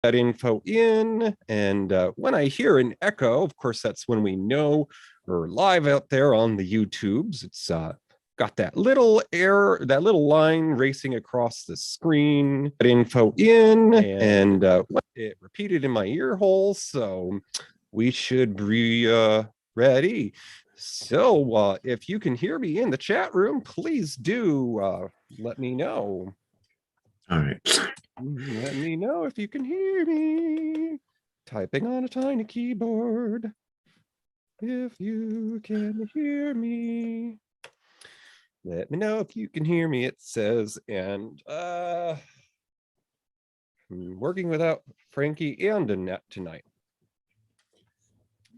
that info in, and when I hear an echo, of course, that's when we know we're live out there on the YouTubes. It's got that little error, that little line racing across the screen. That info in, and it repeated in my ear hole, so we should be ready. So if you can hear me in the chat room, please do let me know. All right. Let me know if you can hear me. Typing on a tiny keyboard. If you can hear me. Let me know if you can hear me, it says. And I'm working without Frankie and Annette tonight.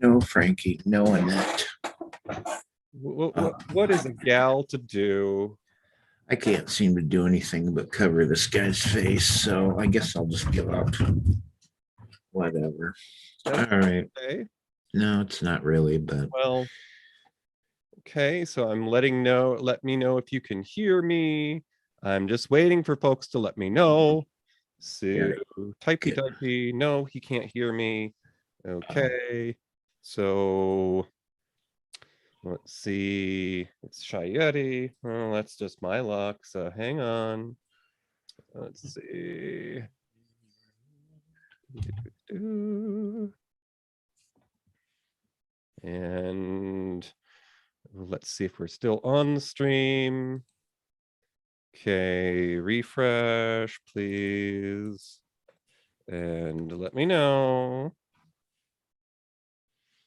No, Frankie. No, Annette. What is a gal to do? I can't seem to do anything but cover this guy's face, so I guess I'll just give up. Whatever. All right. Okay. No, it's not really, but well, okay, so I'm let me know if you can hear me. I'm just waiting for folks to let me know. So typey, no, he can't hear me. Okay, so let's see, it's Shayeti. Well, that's just my luck, so hang on. Let's see. And let's see if we're still on the stream. Okay, refresh, please. And let me know.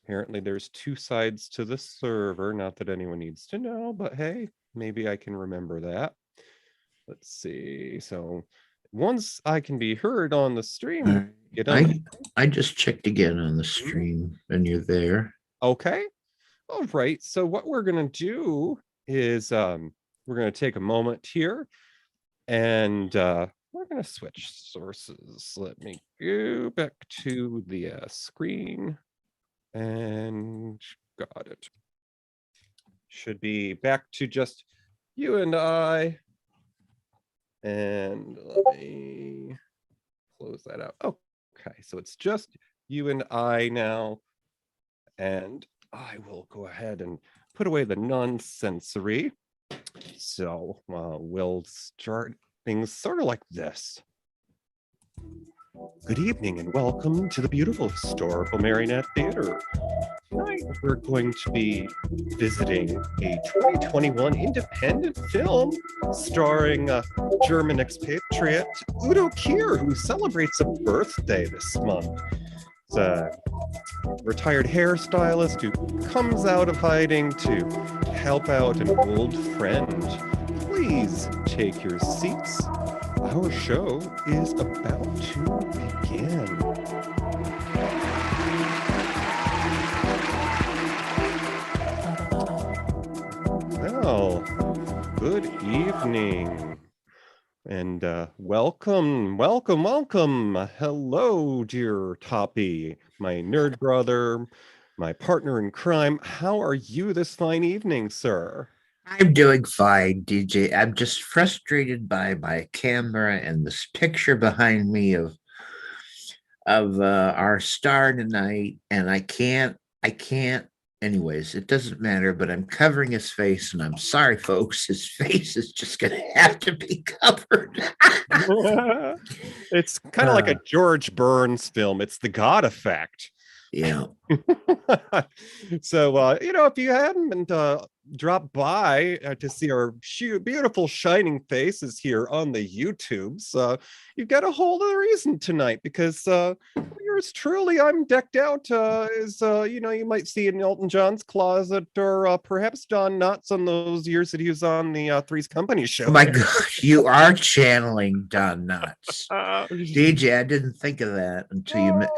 Apparently there's two sides to the server, not that anyone needs to know, but hey, maybe I can remember that. Let's see. So once I can be heard on the stream, I just checked again on the stream and you're there. Okay. All right. So what we're going to do is we're going to take a moment here and we're going to switch sources. Let me go back to the screen and got it. Should be back to just you and I. And let me close that out. Okay, so it's just you and I now. And I will go ahead and put away the non-sensory. So we'll start things sort of like this. Good evening and welcome to the beautiful historical Marionette Theater. Tonight we're going to be visiting a 2021 independent film starring German expatriate Udo Kier, who celebrates a birthday this month. It's a retired hairstylist who comes out of hiding to help out an old friend. Please take your seats. Our show is about to begin. Well, good evening. And welcome. Hello, dear Toppy, my nerd brother, my partner in crime. How are you this fine evening, sir? I'm doing fine, DJ. I'm just frustrated by my camera and this picture behind me of our star tonight, and I can't. Anyways, it doesn't matter, but I'm covering his face, and I'm sorry, folks. His face is just going to have to be covered. It's kind of like a George Burns film. It's the God effect. Yeah. So, if you hadn't dropped by to see our beautiful shining faces here on the YouTubes, you've got a whole other reason tonight, because yours truly, I'm decked out as you might see in Elton John's closet, or perhaps Don Knotts on those years that he was on the Three's Company show. Oh my God, you are channeling Don Knotts. DJ, I didn't think of that until you met.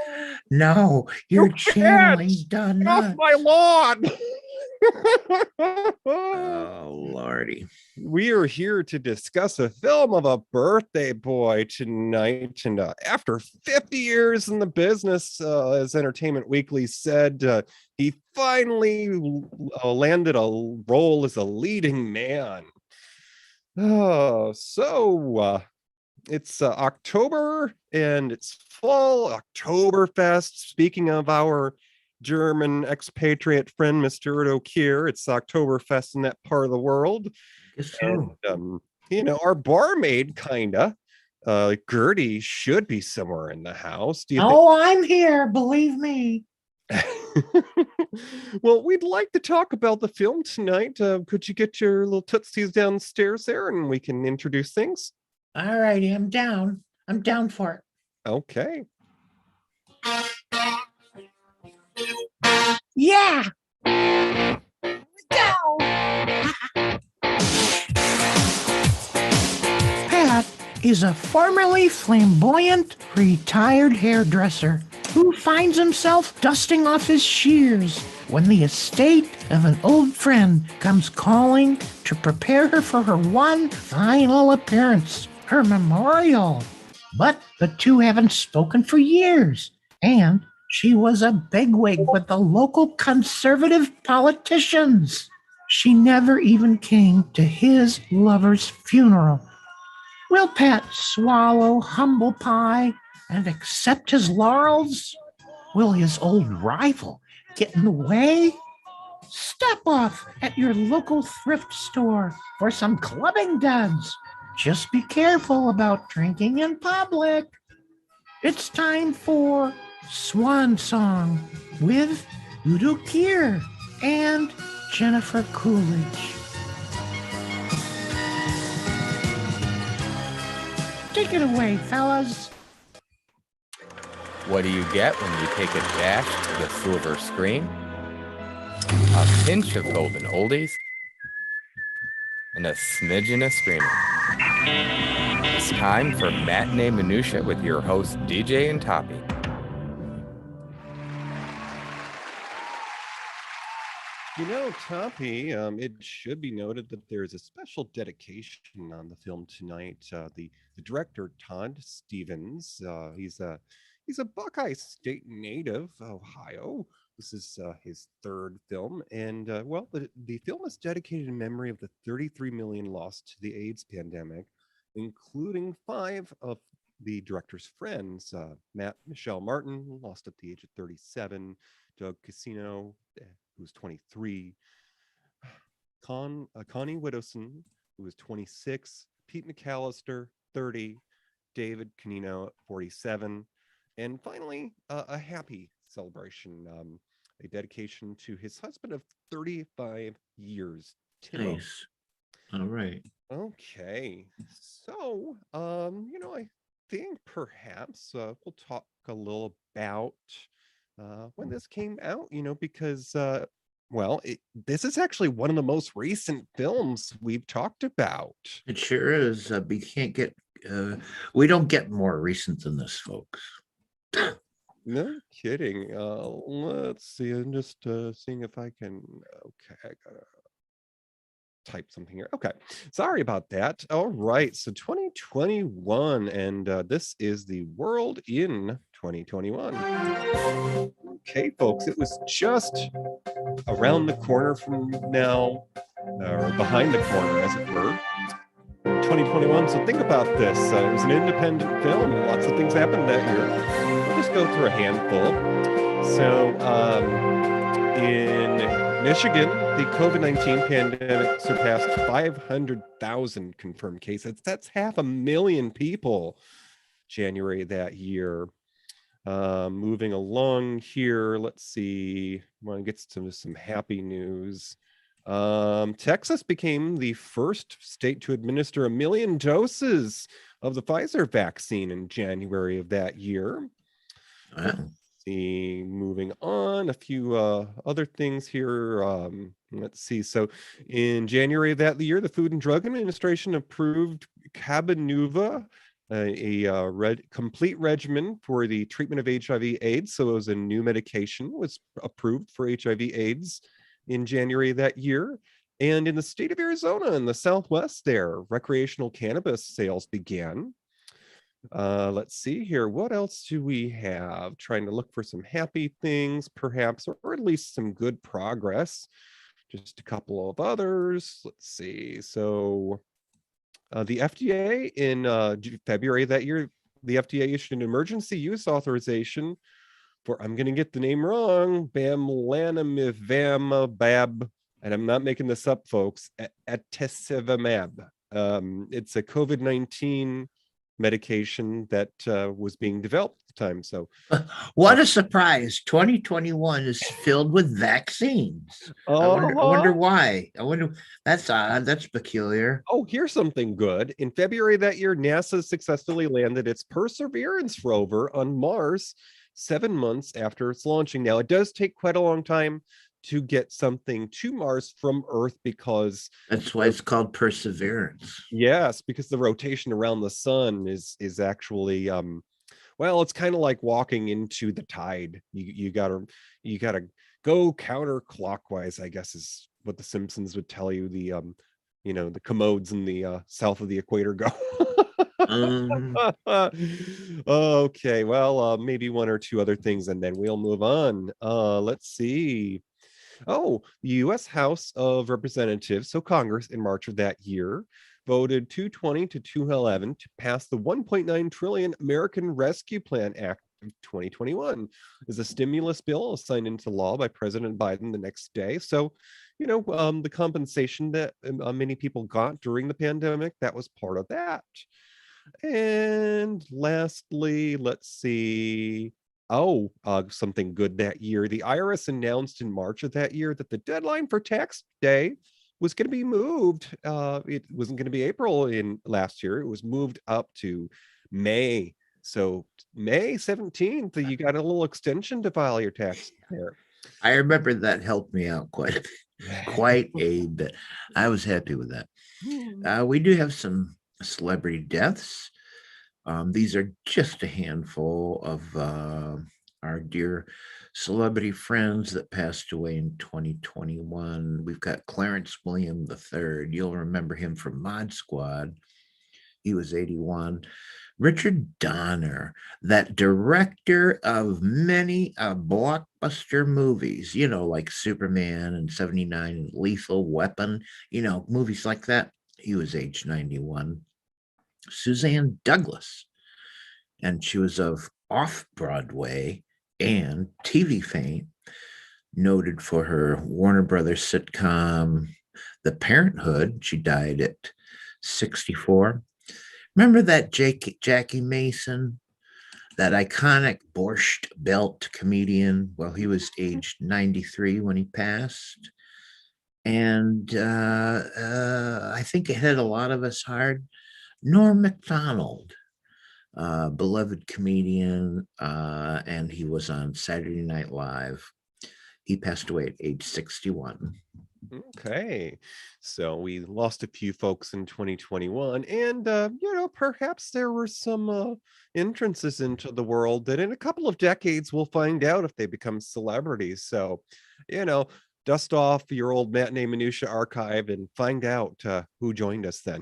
No, you're channeling Don Knotts. Off my lawn. Oh, Lordy. We are here to discuss a film of a birthday boy tonight. And after 50 years in the business, as Entertainment Weekly said, he finally landed a role as a leading man. It's October and it's fall Oktoberfest. Speaking of our German expatriate friend, Mr. Udo Kier, it's Oktoberfest in that part of the world. Guess And, so. our barmaid, Gertie, should be somewhere in the house. Do you think? Oh, I'm here, believe me. Well, we'd like to talk about the film tonight. Could you get your little tootsies downstairs there and we can introduce things? All righty, I'm down. I'm down for it. Okay. Yeah. Go. Pat is a formerly flamboyant retired hairdresser who finds himself dusting off his shears when the estate of an old friend comes calling to prepare her for her one final appearance, her memorial. But the two haven't spoken for years, and she was a bigwig with the local conservative politicians. She never even came to his lover's funeral. Will Pat swallow humble pie and accept his laurels? Will his old rival get in the way? Stop off at your local thrift store for some clubbing duds. Just be careful about drinking in public. It's time for Swan Song with Udo Kier and Jennifer Coolidge. Take it away, fellas. What do you get when you take a dash to the silver screen? A pinch of golden oldies and a smidgen of screaming. It's time for Matinee Minutia with your hosts DJ and Toppy. Toppy, it should be noted that there is a special dedication on the film tonight. The director, Todd Stevens, he's a Buckeye State native, Ohio. This is his third film, and the film is dedicated in memory of the 33 million lost to the AIDS pandemic, including 5 of the director's friends. Michelle Martin lost at the age of 37, Doug Casino, who was 23, Connie Widdowson, who was 26, Pete McAllister, 30, David Canino, 47, and finally, a happy celebration, a dedication to his husband of 35 years, Timo. Nice. All right. Okay, so I think perhaps we'll talk a little about when this came out. Because this is actually one of the most recent films we've talked about. It sure is. We don't get more recent than this, folks. No kidding. Let's see. I'm just seeing if I can. Okay, I gotta type something here. Okay, sorry about that. All right, so 2021, and this is the world in 2021. Okay, folks, it was just around the corner from now, or behind the corner, as it were. 2021. So think about this. It was an independent film. Lots of things happened that year. We'll just go through a handful. So in Michigan, the COVID-19 pandemic surpassed 500,000 confirmed cases. That's 500,000 people January that year. Moving along here, let's see. I want to get to some happy news. Texas became the first state to administer 1 million doses of the Pfizer vaccine in January of that year. Wow. See, moving on, a few other things here. Let's see. So in January of that year, the Food and Drug Administration approved Cabenuva, a complete regimen for the treatment of HIV/AIDS. So it was a new medication, was approved for HIV/AIDS in January of that year. And in the state of Arizona, in the Southwest there, recreational cannabis sales began. Let's see here. What else do we have? Trying to look for some happy things, perhaps, or at least some good progress. Just a couple of others. Let's see. So The FDA in February of that year, the FDA issued an emergency use authorization for, I'm going to get the name wrong, bamlanivimab, and I'm not making this up, folks, atesivimab. It's a COVID-19 medication that was being developed at the time. So, What a surprise. 2021 is filled with vaccines. I uh-huh. wonder why. I wonder, that's odd. That's peculiar. Oh, here's something good. In February of that year, NASA successfully landed its Perseverance rover on Mars 7 months after its launching. Now, it does take quite a long time to get something to Mars from Earth because, That's why it's called perseverance. yes, because the rotation around the sun is actually well, it's kind of like walking into the tide. You gotta go counterclockwise, I guess is what the Simpsons would tell you. The commodes in the south of the equator go. Um, Okay, well, maybe one or two other things, and then we'll move on. Let's see. Oh, the U.S. House of Representatives, so Congress, in March of that year, voted 220 to 211 to pass the 1.9 trillion American Rescue Plan Act of 2021 as a stimulus bill signed into law by President Biden the next day. So, the compensation that many people got during the pandemic, that was part of that. And lastly, let's see. Oh, something good that year. The IRS announced in March of that year that the deadline for tax day was going to be moved. It wasn't going to be April in last year. It was moved up to May. So May 17th, you got a little extension to file your tax there. I remember that helped me out quite a bit. I was happy with that. We do have some celebrity deaths. These are just a handful of our dear celebrity friends that passed away in 2021. We've got Clarence William III. You'll remember him from Mod Squad. He was 81. Richard Donner, that director of many blockbuster movies, like Superman and 79 and Lethal Weapon, movies like that. He was age 91. Suzanne Douglas, and she was of off-Broadway and TV fame, noted for her Warner Brothers sitcom The Parenthood. She died at 64. Remember that Jackie Mason, that iconic Borscht Belt comedian? Well, he was aged 93 when he passed. And I think it hit a lot of us hard. Norm Macdonald, beloved comedian, and he was on Saturday Night Live. He passed away at age 61. Okay, so we lost a few folks in 2021, and perhaps there were some entrances into the world that in a couple of decades we'll find out if they become celebrities. So, you know, dust off your old matinee minutia archive and find out who joined us then.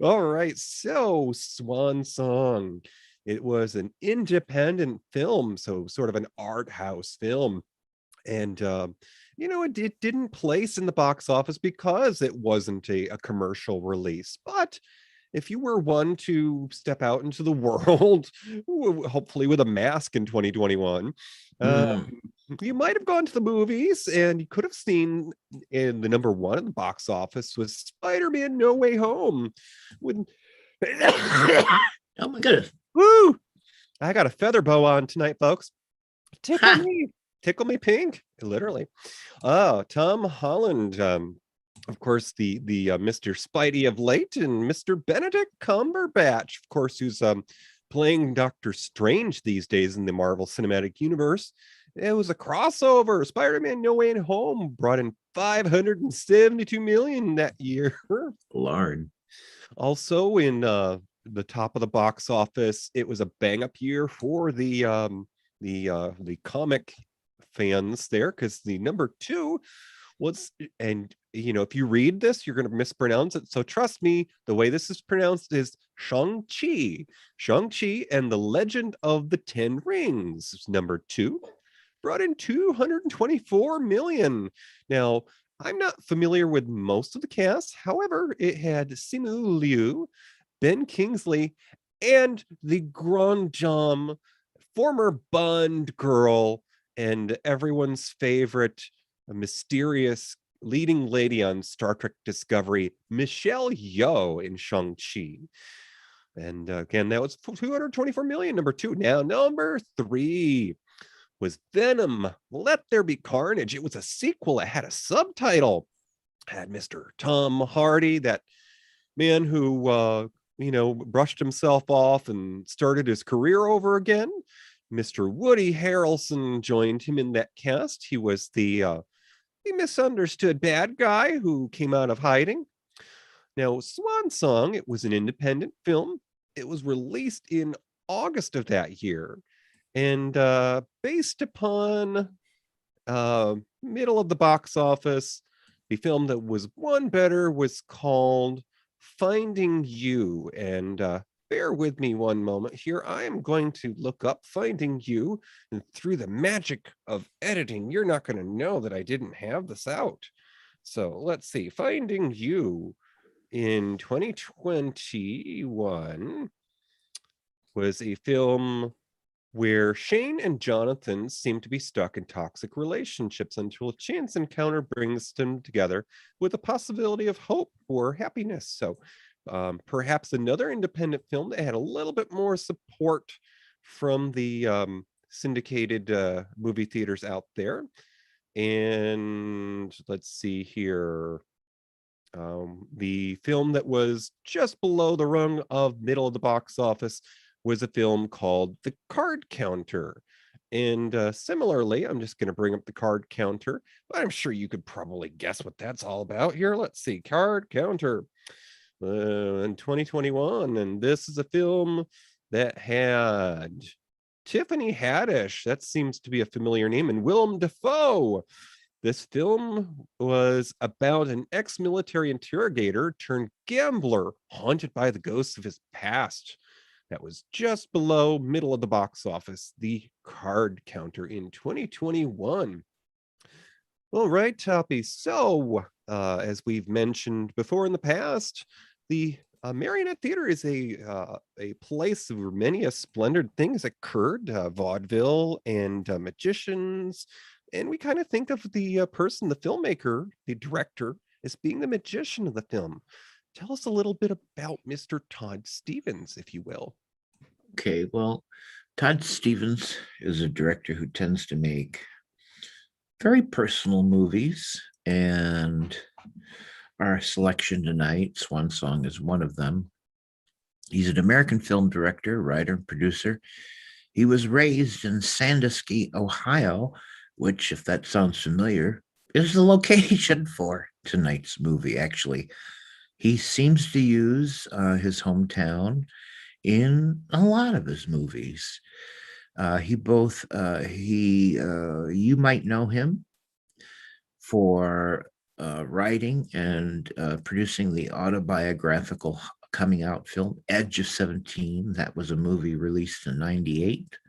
All right, so Swan Song. It was an independent film, so sort of an art house film. And it didn't place in the box office because it wasn't a commercial release. But if you were one to step out into the world, hopefully with a mask in 2021, you might have gone to the movies and you could have seen in the number one in the box office was Spider-Man No Way Home. When Oh my goodness. woo! I got a feather boa on tonight, folks. Tickle me. Tickle me pink, literally. Tom Holland, of course, the Mr. Spidey of late, and Mr. Benedict Cumberbatch, of course, who's playing Doctor Strange these days in the Marvel Cinematic Universe. It was a crossover. Spider-Man No Way Home brought in $572 million that year. Lord. Also in the top of the box office, it was a bang up year for the comic fans there, because the number two was, and if you read this you're going to mispronounce it, so trust me, the way this is pronounced is Shang-Chi and the Legend of the Ten Rings. Number two brought in 224 million. Now I'm not familiar with most of the cast. However, it had Simu Liu, Ben Kingsley, and the Grand Dame, former Bond girl, and everyone's favorite mysterious leading lady on Star Trek Discovery, Michelle Yeoh in Shang-Chi. And again, that was 224 million, number two. Now, number three was Venom, Let There Be Carnage. It was a sequel. It had a subtitle. It had Mr. Tom Hardy, that man who, brushed himself off and started his career over again. Mr. Woody Harrelson joined him in that cast. He was the misunderstood bad guy who came out of hiding. Now, Swan Song, it was an independent film. It was released in August of that year. And based upon middle of the box office, the film that was one better was called Finding You. And bear with me one moment here. I am going to look up Finding You, and through the magic of editing, you're not going to know that I didn't have this out. So let's see. Finding You in 2021 was a film where Shane and Jonathan seem to be stuck in toxic relationships until a chance encounter brings them together with a possibility of hope or happiness. So perhaps another independent film that had a little bit more support from the syndicated movie theaters out there. And let's see here. The film that was just below the rung of middle of the box office was a film called The Card Counter. And similarly, I'm just going to bring up The Card Counter, but I'm sure you could probably guess what that's all about here. Let's see, Card Counter in 2021. And this is a film that had Tiffany Haddish. That seems to be a familiar name. And Willem Dafoe. This film was about an ex-military interrogator turned gambler haunted by the ghosts of his past. That was just below middle of the box office, The Card Counter in 2021. All right, Toppy. So, as we've mentioned before in the past, the Marionette Theater is a place where many a splendid things occurred, vaudeville and magicians. And we kind of think of the person, the filmmaker, the director, as being the magician of the film. Tell us a little bit about Mr. Todd Stevens, if you will. Okay, well, Todd Stevens is a director who tends to make very personal movies, and our selection tonight, Swan Song, is one of them. He's an American film director, writer, and producer. He was raised in Sandusky, Ohio, which, if that sounds familiar, is the location for tonight's movie, actually. He seems to use his hometown in a lot of his movies. You might know him for writing and producing the autobiographical coming out film Edge of 17. That was a movie released in 98.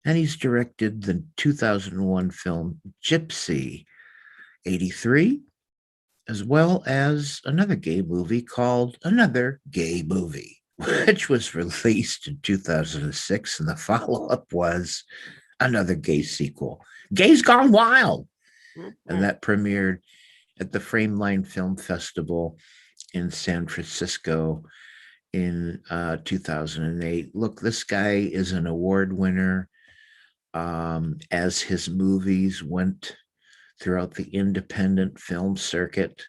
And he's directed the 2001 film Gypsy, 83, as well as another gay movie called Another Gay Movie, which was released in 2006. And the follow-up was Another Gay Sequel, Gays Gone Wild. And that premiered at the Frameline Film Festival in San Francisco in 2008. Look, this guy is an award winner. As his movies went throughout the independent film circuit,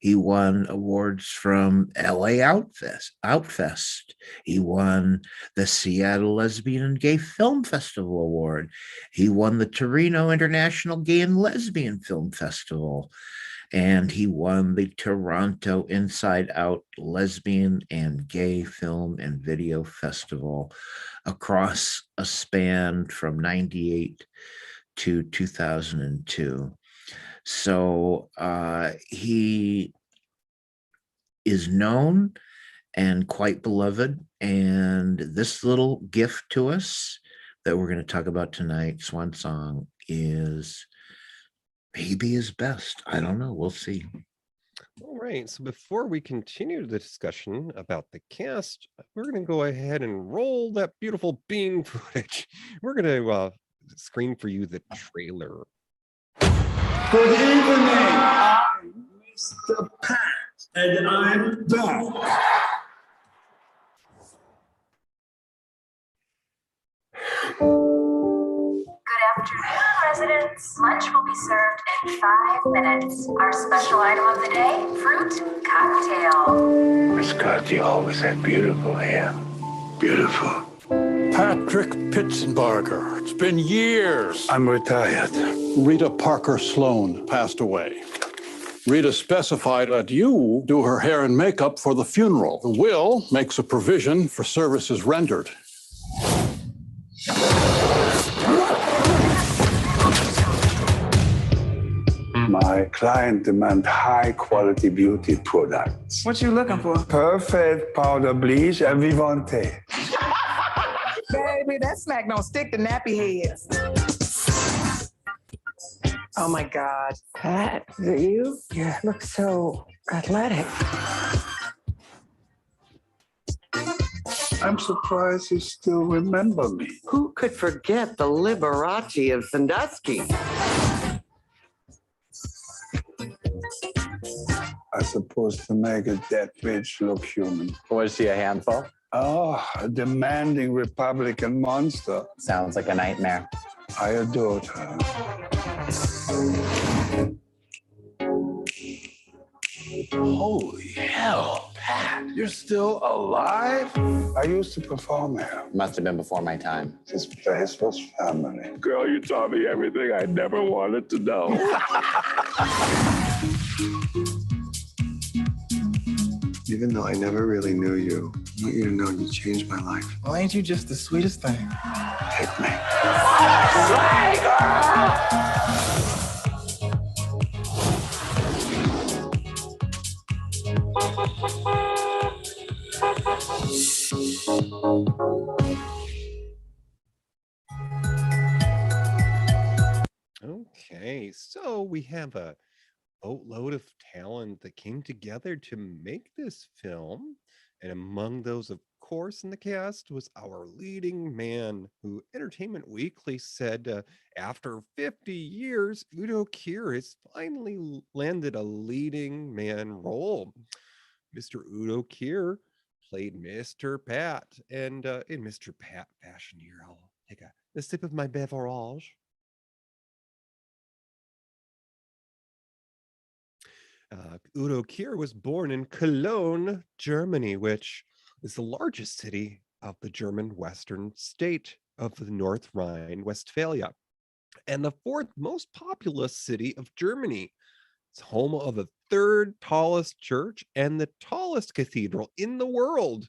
he won awards from LA Outfest. He won the Seattle Lesbian and Gay Film Festival Award. He won the Torino International Gay and Lesbian Film Festival. And he won the Toronto Inside Out Lesbian and Gay Film and Video Festival across a span from 98 to 2002. So he is known and quite beloved. And this little gift to us that we're going to talk about tonight, Swan Song, is Maybe is best. I don't know. We'll see. All right, so before we continue the discussion about the cast, we're going to go ahead and roll that beautiful bean footage. We're going to screen for you the trailer. Good evening. I'm Mr. Pat, and I'm back. Good afternoon, residents. Lunch will be served in 5 minutes. Our special item of the day, fruit cocktail. Miss Scott, you always had beautiful hair. Beautiful. Patrick Pitzenbarger. It's been years. I'm retired. Rita Parker Sloan passed away. Rita specified that you do her hair and makeup for the funeral. The will makes a provision for services rendered. My client demand high-quality beauty products. What you looking for? Perfect powder bleach and Vivante. Baby, that snack don't stick to nappy heads. Oh my God. Pat, is it you? You look so athletic. I'm surprised you still remember me. Who could forget the Liberace of Sandusky? I suppose to make a dead bitch look human. Was she a handful? Oh, a demanding Republican monster. Sounds like a nightmare. I adored her. Holy hell, Pat, you're still alive? I used to perform here. Must have been before my time. This place was family. Girl, you taught me everything I never wanted to know. Even though I never really knew you, I want you to know you changed my life. Well, ain't you just the sweetest thing? Hit me. Okay, so we have a boatload of talent that came together to make this film. And among those, of course, in the cast was our leading man, who Entertainment Weekly said after 50 years, Udo Kier has finally landed a leading man role. Mr. Udo Kier played Mr. Pat. And in Mr. Pat fashion here, I'll take a sip of my beverage. Udo Kier was born in Cologne, Germany, which is the largest city of the German western state of the North Rhine-Westphalia, and the fourth most populous city of Germany. It's home of the third tallest church and the tallest cathedral in the world.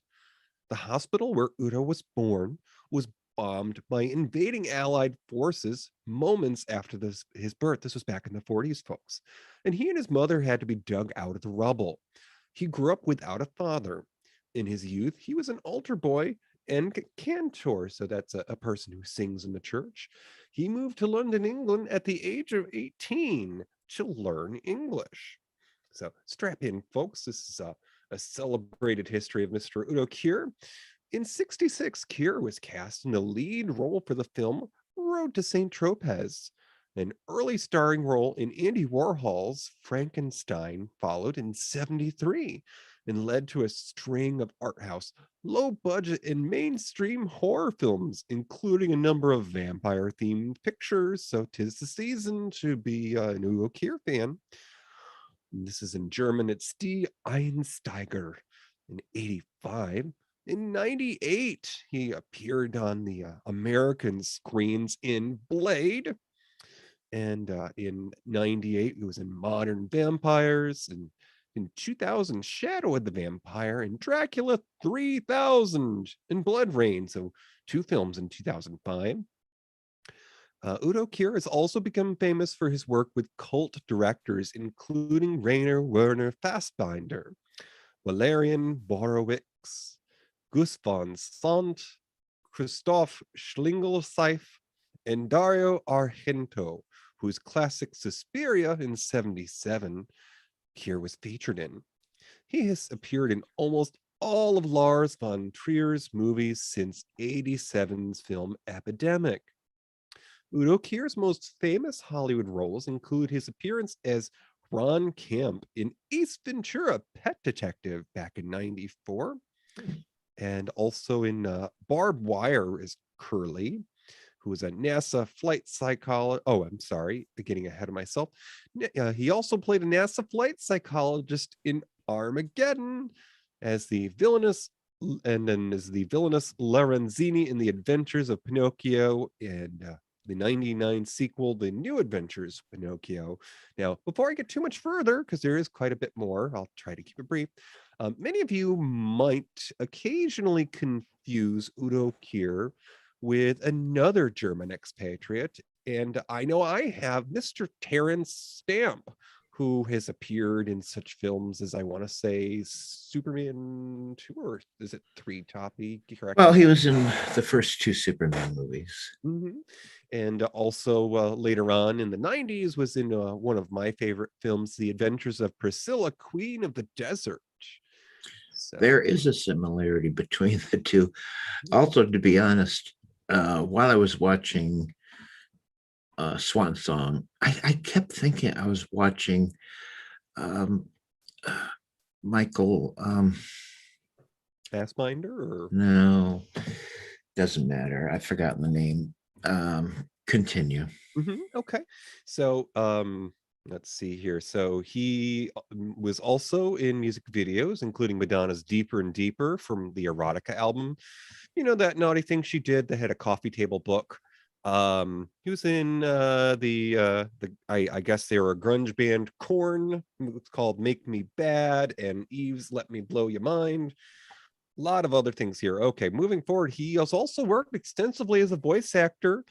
The hospital where Udo was born was bombed by invading Allied forces moments after his birth. This was back in the 40s, folks. And he and his mother had to be dug out of the rubble. He grew up without a father. In his youth, he was an altar boy and cantor, so that's a person who sings in the church. He moved to London, England at the age of 18 to learn English. So strap in, folks. This is a celebrated history of Mr. Udo Kier. In 1966, Kier was cast in the lead role for the film Road to St. Tropez. An early starring role in Andy Warhol's Frankenstein followed in 1973 and led to a string of art house, low-budget, and mainstream horror films, including a number of vampire-themed pictures. So 'tis the season to be an Udo Kier fan. And this is in German. It's Die Einsteiger in 1985. In 1998, he appeared on the American screens in Blade. And in 1998, he was in Modern Vampires. And in 2000, Shadow of the Vampire, and Dracula 3000 and Blood Rain. So 2 films in 2005. Udo Kier has also become famous for his work with cult directors, including Rainer Werner Fassbinder, Valerian Borowicz, Gus von Sant, Christoph Schlingelseif, and Dario Argento, whose classic Suspiria in 77 Keir was featured in. He has appeared in almost all of Lars von Trier's movies since 87's film Epidemic. Udo Kier's most famous Hollywood roles include his appearance as Ron Kemp in Ace Ventura: Pet Detective back in 94, and also in Barbed Wire as Curly, who was a NASA flight psychologist. Oh, I'm sorry, getting ahead of myself. He also played a NASA flight psychologist in Armageddon as the villainous Lorenzini in The Adventures of Pinocchio, and the 99 sequel, The New Adventures of Pinocchio. Now, before I get too much further, because there is quite a bit more, I'll try to keep it brief. Many of you might occasionally confuse Udo Kier with another German expatriate, and I know I have, Mr. Terence Stamp, who has appeared in such films as, I want to say, Superman 2, or is it 3, Toppy? Correct. Well, he was in the first 2 Superman movies. Mm-hmm. And also later on in the 90s was in one of my favorite films, The Adventures of Priscilla, Queen of the Desert. So. There is a similarity between the two. Also, to be honest, while I was watching Swan Song, I kept thinking I was watching Michael Fassbinder, or no, doesn't matter. I've forgotten the name. Continue. Okay, so let's see here. So he was also in music videos, including Madonna's Deeper and Deeper from the Erotica album. You know, that naughty thing she did that had a coffee table book. He was in I guess they were a grunge band, Korn. It's called Make Me Bad, and Eve's Let Me Blow Your Mind. A lot of other things here. Okay, moving forward, he has also worked extensively as a voice actor,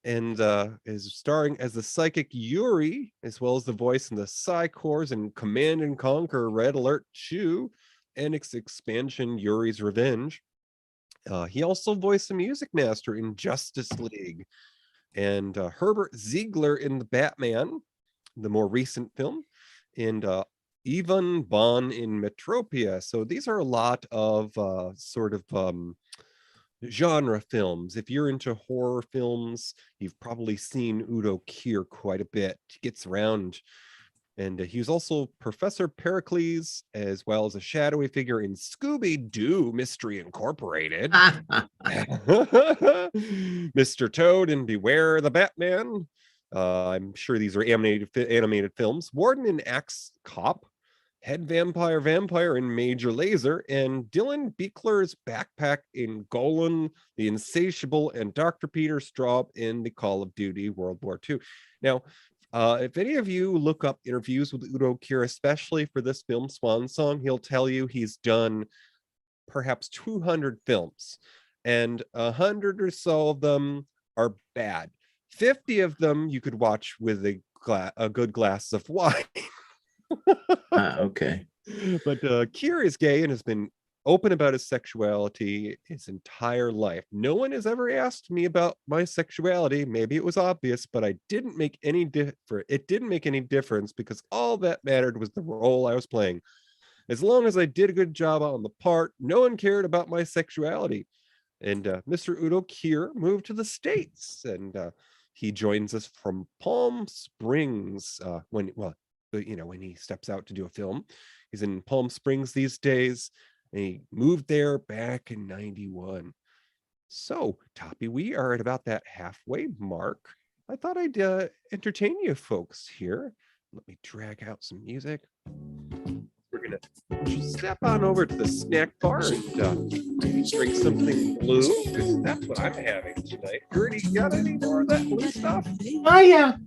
and is starring as the psychic Yuri, as well as the voice in the Psychors and Command and Conquer Red Alert 2 and its expansion Yuri's Revenge. He also voiced the Music Master in Justice League, and Herbert Ziegler in the Batman, the more recent film, and Ivan Bond in Metropia. So these are a lot of sort of genre films. If you're into horror films, you've probably seen Udo Kier quite a bit. He gets around. And he was also Professor Pericles, as well as a shadowy figure in Scooby-Doo Mystery Incorporated. Mr. Toad and Beware the Batman. I'm sure these are animated films. Warden in Axe Cop, Head Vampire in Major Lazer, and Dylan Beekler's backpack in Golan the Insatiable, and Dr. Peter Straub in the Call of Duty World War II. Now, if any of you look up interviews with Udo Kier, especially for this film, Swan Song, he'll tell you he's done perhaps 200 films, and 100 or so of them are bad. 50 of them you could watch with a good glass of wine. Okay. But Kier is gay and has been open about his sexuality his entire life. No one has ever asked me about my sexuality. Maybe it was obvious, but it didn't make any difference, because all that mattered was the role I was playing. As long as I did a good job on the part, no one cared about my sexuality. And Mr. Udo Kier moved to the States, and he joins us from Palm Springs when he steps out to do a film. He's in Palm Springs these days, and he moved there back in 91. So, Toppy, we are at about that halfway mark. I thought I'd entertain you folks here. Let me drag out some music. We're going to step on over to the snack bar and drink something blue, because that's what I'm having tonight. Gertie, you got any more of that blue stuff? Oh, yeah.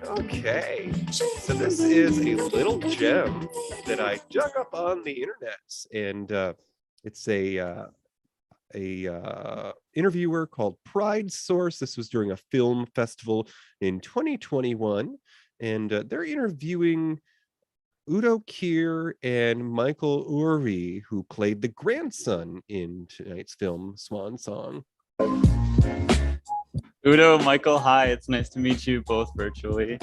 Okay, so this is a little gem that I dug up on the internet, and it's a interviewer called Pride Source. This was during a film festival in 2021, and they're interviewing Udo Kier and Michael Urie, who played the grandson in tonight's film Swan Song. Udo, Michael, hi. It's nice to meet you both virtually.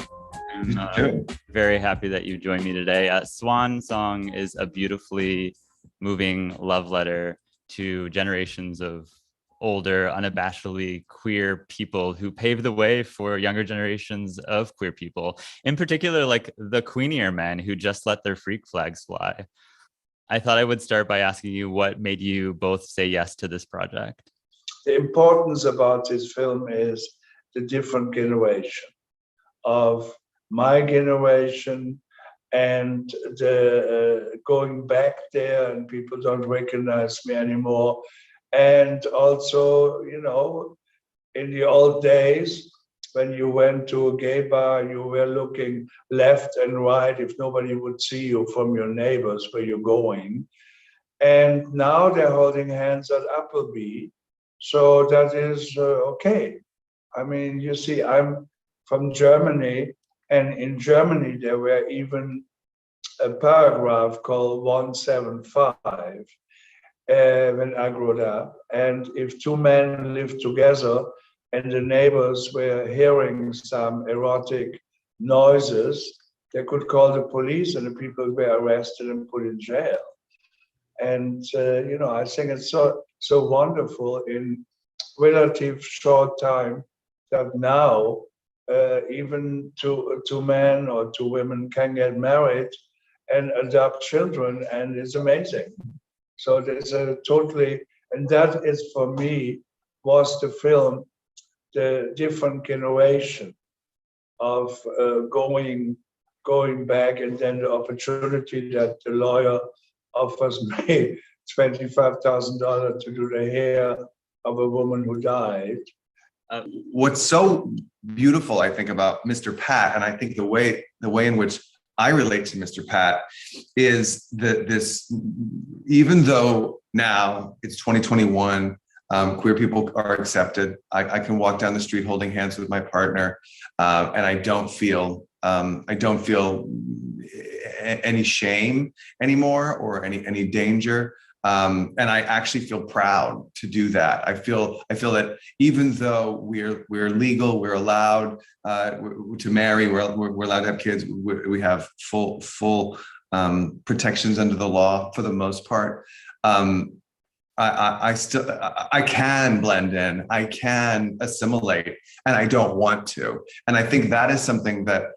I'm very happy that you joined me today. Swan Song is a beautifully moving love letter to generations of older, unabashedly queer people who paved the way for younger generations of queer people, in particular, like the queenier men who just let their freak flags fly. I thought I would start by asking you what made you both say yes to this project. The importance about this film is the different generation of my generation and the going back there and people don't recognize me anymore. And also, you know, in the old days, when you went to a gay bar, you were looking left and right if nobody would see you from your neighbors where you're going. And now they're holding hands at Appleby. So that is okay. I mean, you see, I'm from Germany, and in Germany, there were even a paragraph called 175 when I grew up. And if two men lived together and the neighbors were hearing some erotic noises, they could call the police and the people were arrested and put in jail. And you know, I think it's so wonderful in relative short time that now even two men or two women can get married and adopt children, and it's amazing. So there's a totally, and that is for me was the film, the different generation of going back, and then the opportunity that the lawyer offers me $25,000 to do the hair of a woman who died. What's so beautiful, I think, about Mr. Pat, and I think the way in which I relate to Mr. Pat is that this, even though now it's 2021, queer people are accepted. I can walk down the street holding hands with my partner, and I don't feel any shame anymore or any danger. And I actually feel proud to do that. I feel that even though we're legal, we're allowed to marry, we're allowed to have kids, we have full protections under the law for the most part. I can blend in, I can assimilate, and I don't want to. And I think that is something that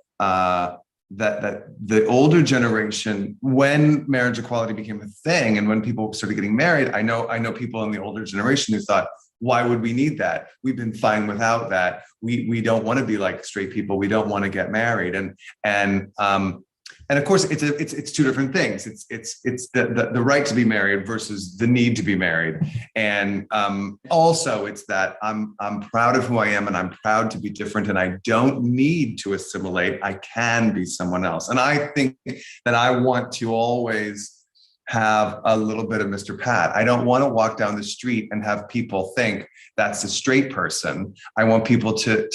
that the older generation, when marriage equality became a thing and when people started getting married, I know people in the older generation who thought, why would we need that? We've been fine without that. We don't want to be like straight people. We don't want to get married. And of course, it's two different things. It's the right to be married versus the need to be married. And also it's that I'm proud of who I am and I'm proud to be different and I don't need to assimilate. I can be someone else. And I think that I want to always have a little bit of Mr. Pat. I don't want to walk down the street and have people think that's a straight person. I want people to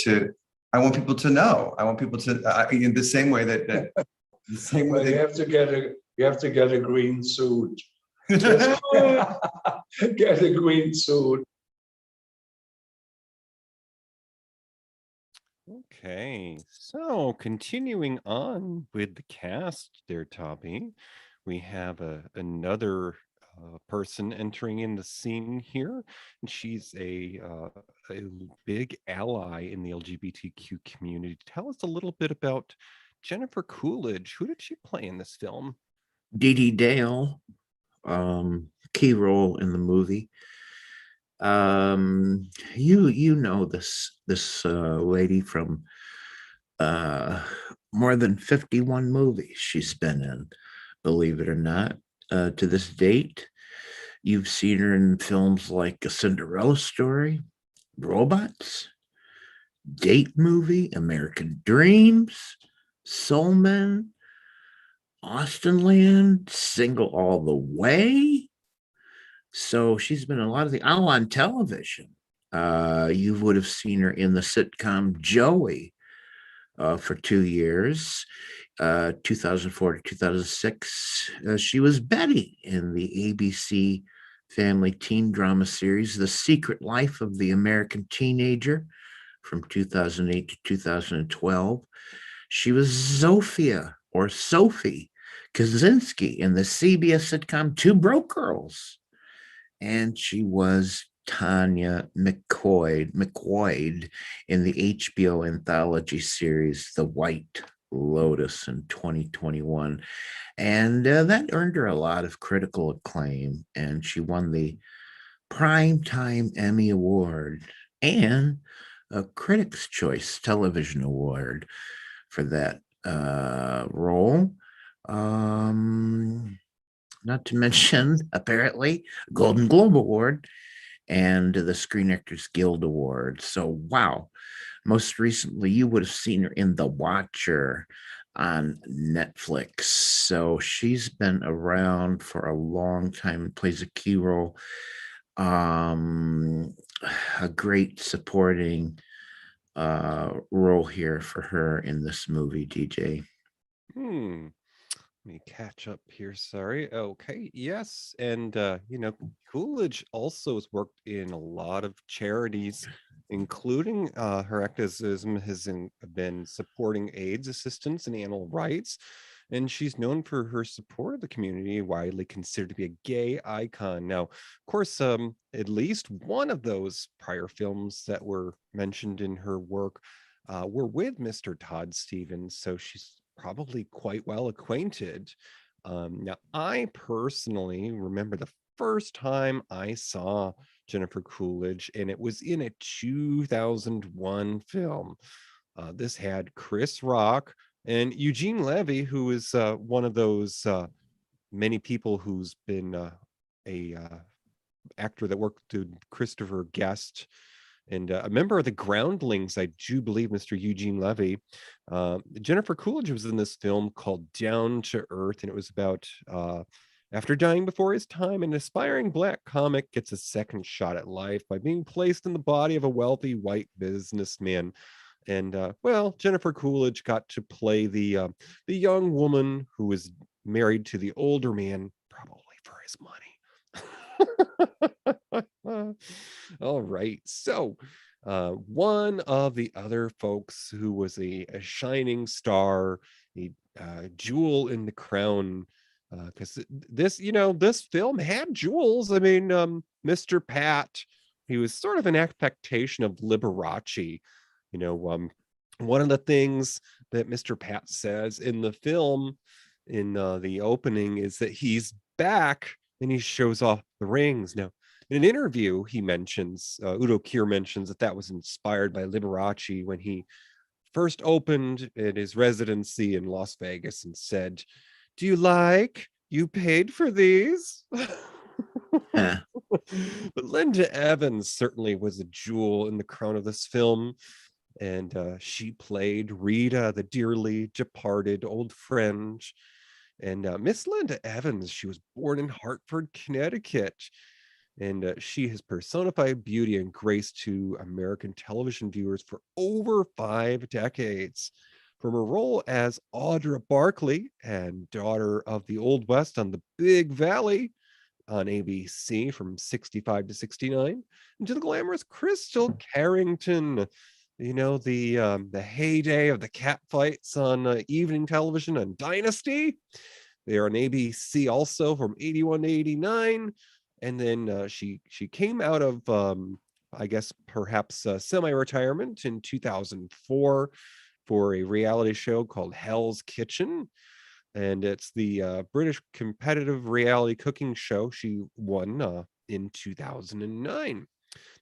know. I want people to in the same way that the same way you have to get a green suit. Get a green suit. Okay, so continuing on with the cast there, Toppy, we have another person entering in the scene here, and she's a big ally in the LGBTQ community. Tell us a little bit about Jennifer Coolidge. Who did she play in this film? Dee Dee Dale, key role in the movie. You know this lady from more than 51 movies she's been in, believe it or not. To this date, you've seen her in films like A Cinderella Story, Robots, Date Movie, American Dreams, Soul Men, Austinland, Single All the Way. So she's been in a lot of the on television. You would have seen her in the sitcom Joey for 2 years, 2004 to 2006. She was Betty in the ABC family teen drama series, The Secret Life of the American Teenager, from 2008 to 2012. She was Zofia or Sophie Kaczynski in the CBS sitcom Two Broke Girls. And she was Tanya McQuoid in the HBO anthology series The White Lotus in 2021. And that earned her a lot of critical acclaim. And she won the Primetime Emmy Award and a Critics' Choice Television Award for that role. Not to mention, apparently, Golden Globe Award and the Screen Actors Guild Award. So, wow. Most recently, you would have seen her in The Watcher on Netflix. So she's been around for a long time and plays a key role. A great supporting role here for her in this movie, DJ. Let me catch up here. Sorry. Okay. Yes. And, Coolidge also has worked in a lot of charities, including her activism has been supporting AIDS assistance and animal rights. And she's known for her support of the community, widely considered to be a gay icon. Now, of course, at least one of those prior films that were mentioned in her work were with Mr. Todd Stevens. So she's probably quite well acquainted. Now, I personally remember the first time I saw Jennifer Coolidge, and it was in a 2001 film. This had Chris Rock and Eugene Levy, who is one of those many people who's been a actor that worked with Christopher Guest and a member of the Groundlings, I do believe, Mr. Eugene Levy. Jennifer Coolidge was in this film called Down to Earth, and it was about after dying before his time, an aspiring Black comic gets a second shot at life by being placed in the body of a wealthy white businessman. And Jennifer Coolidge got to play the young woman who was married to the older man, probably for his money. All right. So, one of the other folks who was a shining star, a jewel in the crown, because this film had jewels. I mean, Mr. Pat, he was sort of an affectation of Liberace. One of the things that Mr. Pat says in the film, in the opening, is that he's back and he shows off the rings. Now, in an interview, he mentions, Udo Kier mentions that was inspired by Liberace when he first opened at his residency in Las Vegas and said, "Do you paid for these?" Yeah. But Linda Evans certainly was a jewel in the crown of this film. And she played Rita, the dearly departed old friend. And Miss Linda Evans, she was born in Hartford, Connecticut. And she has personified beauty and grace to American television viewers for over 5 decades. From her role as Audra Barkley and daughter of the Old West on the Big Valley on ABC from 65 to 69, and to the glamorous Crystal Carrington, the heyday of the cat fights on evening television on Dynasty. They are on ABC also from 81 to 89. And then she came out of, I guess, perhaps semi-retirement in 2004 for a reality show called Hell's Kitchen. And it's the British competitive reality cooking show she won in 2009.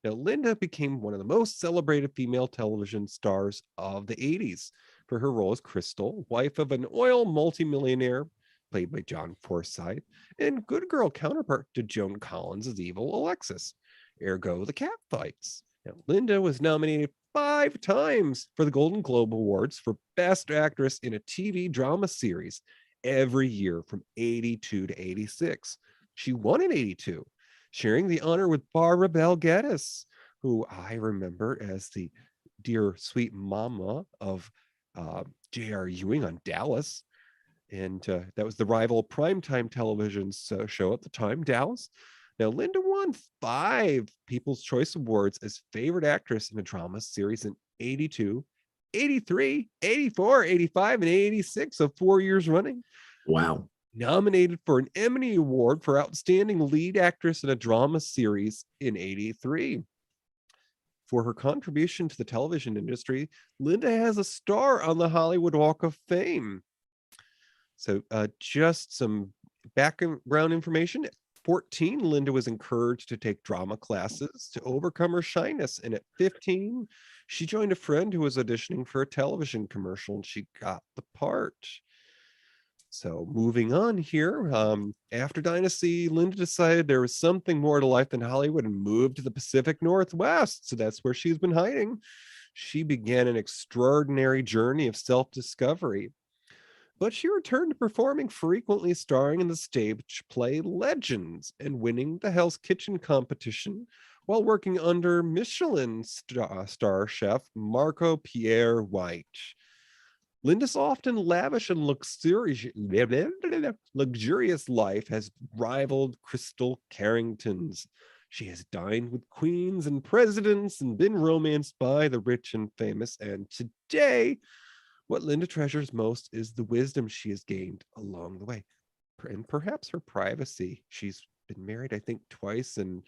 Now, Linda became one of the most celebrated female television stars of the 80s for her role as Crystal, wife of an oil multimillionaire, played by John Forsythe, and good girl counterpart to Joan Collins as evil Alexis, ergo the cat fights. Now, Linda was nominated 5 times for the Golden Globe Awards for Best Actress in a TV drama series every year from 82 to 86. She won in 82, sharing the honor with Barbara Bel Geddes, who I remember as the dear sweet mama of J.R. Ewing on Dallas. And that was the rival primetime television show at the time, Dallas. Now, Linda won 5 People's Choice Awards as favorite actress in a drama series in 82, 83, 84, 85, and 86, so 4 years running. Wow. Nominated for an Emmy Award for Outstanding Lead Actress in a Drama Series in 83. For her contribution to the television industry, Linda has a star on the Hollywood Walk of Fame. So just some background information. At 14, Linda was encouraged to take drama classes to overcome her shyness. And at 15, she joined a friend who was auditioning for a television commercial and she got the part. So moving on here, after Dynasty, Linda decided there was something more to life than Hollywood and moved to the Pacific Northwest. So that's where she's been hiding. She began an extraordinary journey of self-discovery. But she returned to performing, frequently starring in the stage play Legends and winning the Hell's Kitchen competition while working under Michelin star chef Marco Pierre White. Linda's often lavish and luxurious life has rivaled Crystal Carrington's. She has dined with queens and presidents and been romanced by the rich and famous. And today, what Linda treasures most is the wisdom she has gained along the way, and perhaps her privacy. She's been married, I think, twice, and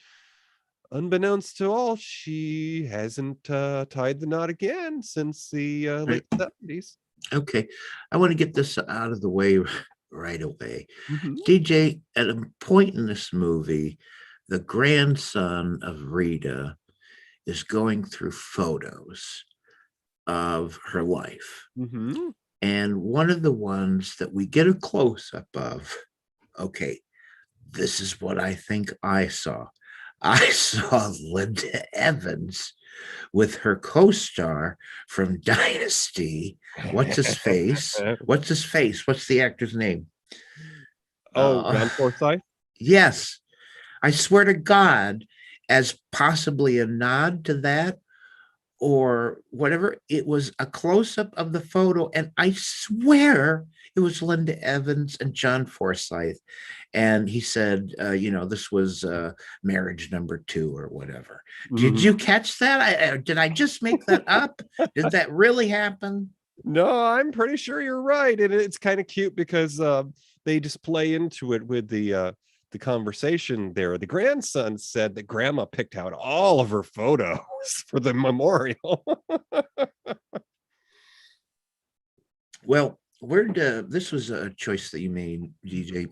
unbeknownst to all, she hasn't tied the knot again since the late 70s. Okay, I want to get this out of the way right away. Mhm. DJ, at a point in this movie, the grandson of Rita is going through photos of her life. Mhm. And one of the ones that we get a close up of, okay, this is what I think I saw. I saw Linda Evans with her co-star from Dynasty. What's his face? What's his face? What's the actor's name? John Forsythe? Yes. I swear to God, as possibly a nod to that or whatever, it was a close-up of the photo, and I swear it was Linda Evans and John Forsythe. And he said, this was marriage number 2 or whatever. Did you catch that? Did I just make that up? Did that really happen? No, I'm pretty sure you're right. And it's kind of cute because they just play into it with the conversation there. The grandson said that grandma picked out all of her photos for the memorial. Well, this was a choice that you made, DJ.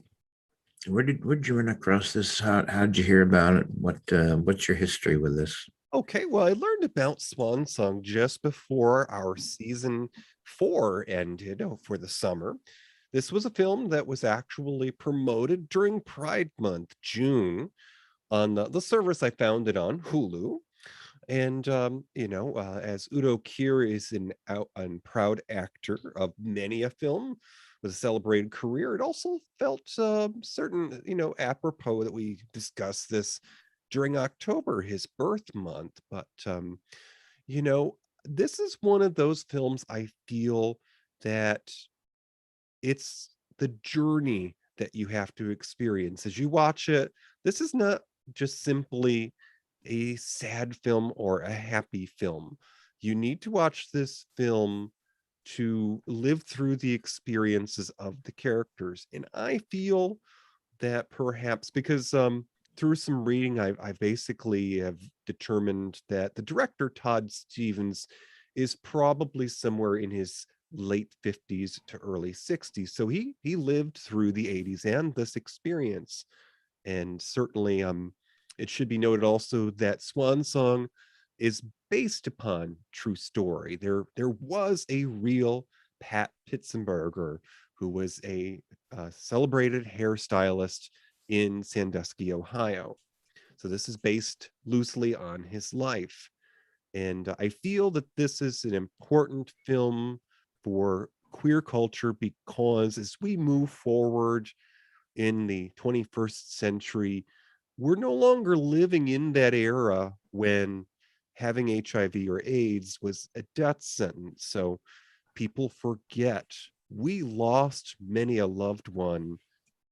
Where'd you run across this? How'd you hear about it? What's your history with this? Okay, well, I learned about Swan Song just before our season 4 ended for the summer. This was a film that was actually promoted during Pride Month, June, on the service I found it on, Hulu. And, as Udo Kier is an proud actor of many a film with a celebrated career, it also felt certain, apropos that we discuss this during October, his birth month. But, this is one of those films I feel that it's the journey that you have to experience as you watch it. This is not just simply a sad film or a happy film. You need to watch this film to live through the experiences of the characters. And I feel that perhaps because through some reading, I basically have determined that the director, Todd Stevens, is probably somewhere in his late 50s to early 60s. So he lived through the 80s and this experience. And certainly it should be noted also that Swan Song is based upon true story. There was a real Pat Pitzenberger who was a celebrated hairstylist in Sandusky, Ohio. So this is based loosely on his life. And I feel that this is an important film for queer culture because as we move forward in the 21st century, we're no longer living in that era when having HIV or AIDS was a death sentence. So people forget we lost many a loved one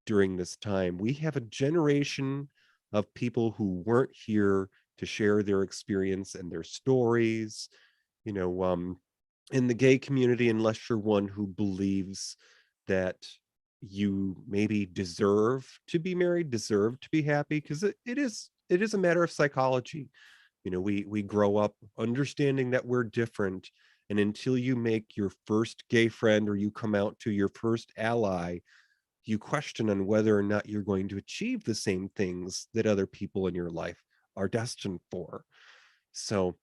during this time. We have a generation of people who weren't here to share their experience and their stories. You know, in the gay community, unless you're one who believes that you maybe deserve to be married, deserve to be happy, because it is a matter of psychology. You know, we grow up understanding that we're different, and until you make your first gay friend or you come out to your first ally, you question on whether or not you're going to achieve the same things that other people in your life are destined for. So,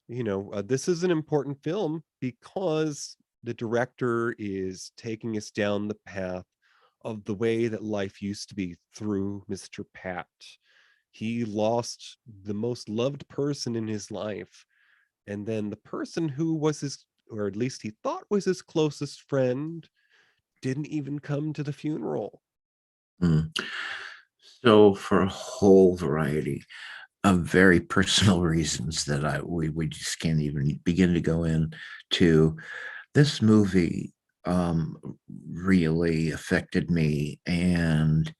this is an important film because the director is taking us down the path of the way that life used to be through Mr. Pat. He lost the most loved person in his life. And then the person who was his, or at least he thought was his closest friend, didn't even come to the funeral. So, for a whole variety of very personal reasons that we just can't even begin to go into, this movie really affected me, and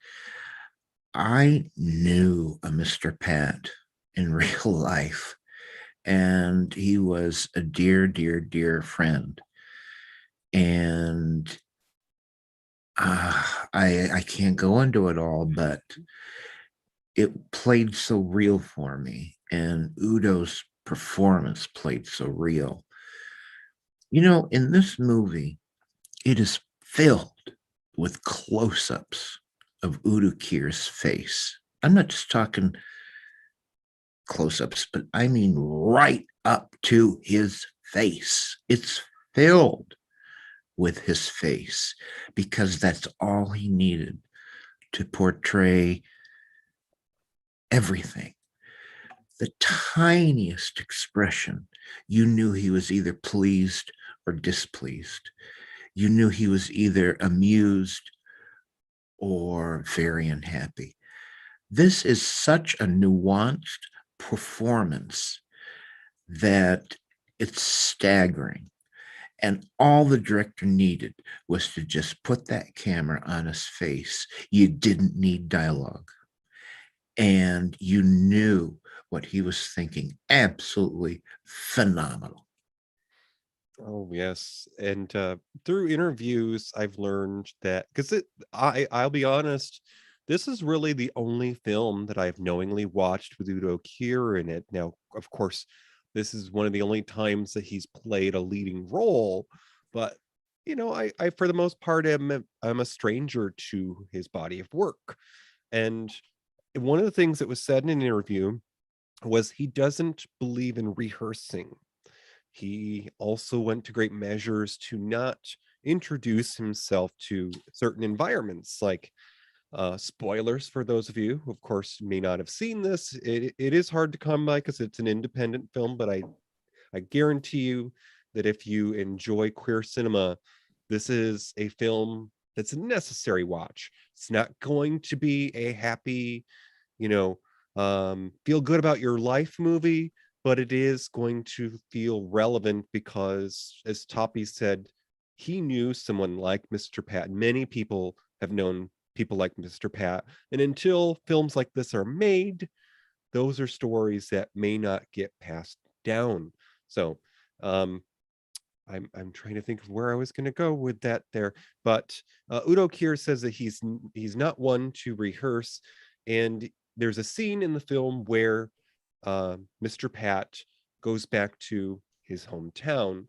I knew a Mr. Pat in real life, and he was a dear, dear, dear friend. And I can't go into it all, but it played so real for me, and Udo's performance played so real. You know, in this movie, it is filled with close-ups of Udo Kier's face. I'm not just talking close-ups, but I mean right up to his face. It's filled with his face because that's all he needed to portray everything. The tiniest expression, you knew he was either pleased or displeased. You knew he was either amused or very unhappy. This is such a nuanced performance that it's staggering. And all the director needed was to just put that camera on his face. You didn't need dialogue. And you knew what he was thinking. Absolutely phenomenal. Oh yes, and through interviews, I've learned that because I'll be honest, this is really the only film that I've knowingly watched with Udo Kier in it. Now, of course, this is one of the only times that he's played a leading role, but I for the most part I'm a stranger to his body of work, and one of the things that was said in an interview was he doesn't believe in rehearsing. He also went to great measures to not introduce himself to certain environments, like spoilers for those of you who, of course, may not have seen this. It is hard to come by because it's an independent film, but I guarantee you that if you enjoy queer cinema, this is a film that's a necessary watch. It's not going to be a happy, you know, feel good about your life movie, but it is going to feel relevant because, as Toppy said, he knew someone like Mr. Pat. Many people have known people like Mr. Pat. And until films like this are made, those are stories that may not get passed down. So I'm trying to think of where I was going to go with that there. But Udo Kier says that he's not one to rehearse. And there's a scene in the film where Mr. Pat goes back to his hometown,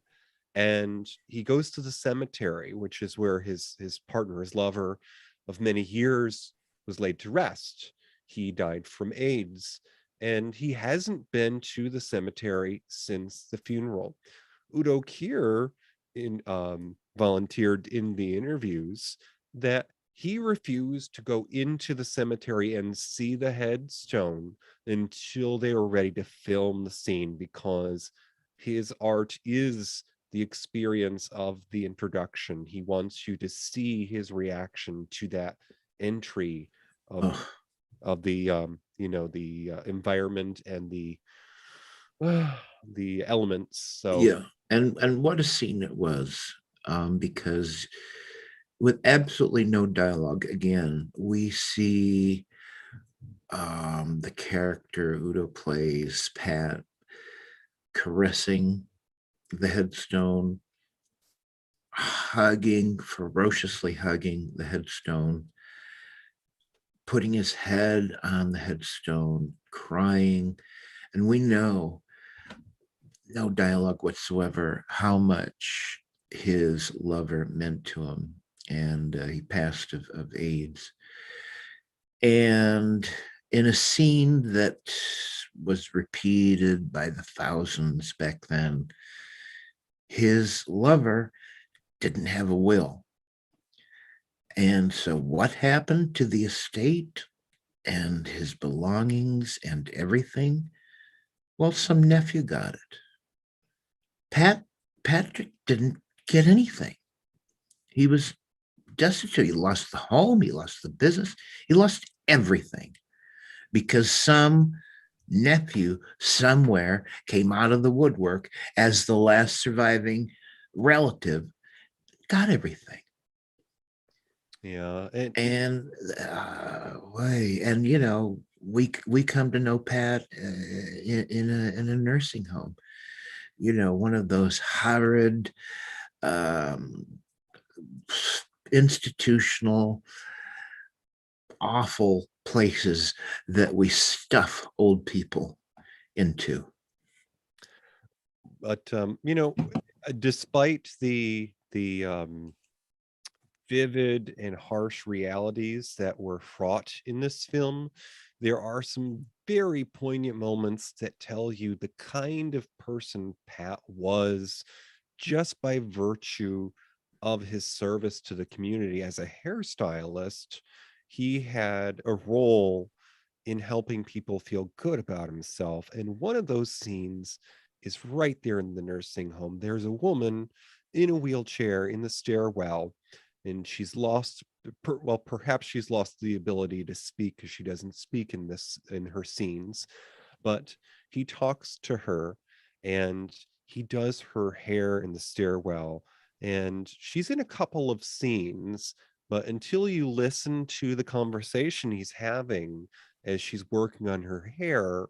and he goes to the cemetery, which is where his partner, his lover of many years, was laid to rest. He died from AIDS, and he hasn't been to the cemetery since the funeral. Udo Kier volunteered in the interviews that he refused to go into the cemetery and see the headstone until they were ready to film the scene, because his art is the experience of the introduction. He wants you to see his reaction to that entry of the environment and the elements. So yeah, and what a scene it was, because with absolutely no dialogue, again, we see the character Udo plays, Pat, caressing the headstone, ferociously hugging the headstone, putting his head on the headstone, crying. And we know, no dialogue whatsoever, how much his lover meant to him. And he passed of AIDS. And in a scene that was repeated by the thousands back then, his lover didn't have a will. And so what happened to the estate and his belongings and everything? Well, some nephew got it. Patrick didn't get anything. He was destitute. He lost the home, he lost the business, he lost everything because some nephew somewhere came out of the woodwork as the last surviving relative, got everything. Yeah. And you know, we come to know Pat in a nursing home, you know, one of those horrid institutional awful places that we stuff old people into. But you know, despite the vivid and harsh realities that were fraught in this film, there are some very poignant moments that tell you the kind of person Pat was just by virtue of his service to the community as a hairstylist. He had a role in helping people feel good about himself. And one of those scenes is right there in the nursing home. There's a woman in a wheelchair in the stairwell, and she's lost, well, perhaps she's lost the ability to speak because she doesn't speak in her scenes. But he talks to her and he does her hair in the stairwell. And she's in a couple of scenes, but until you listen to the conversation he's having as she's working on her hair,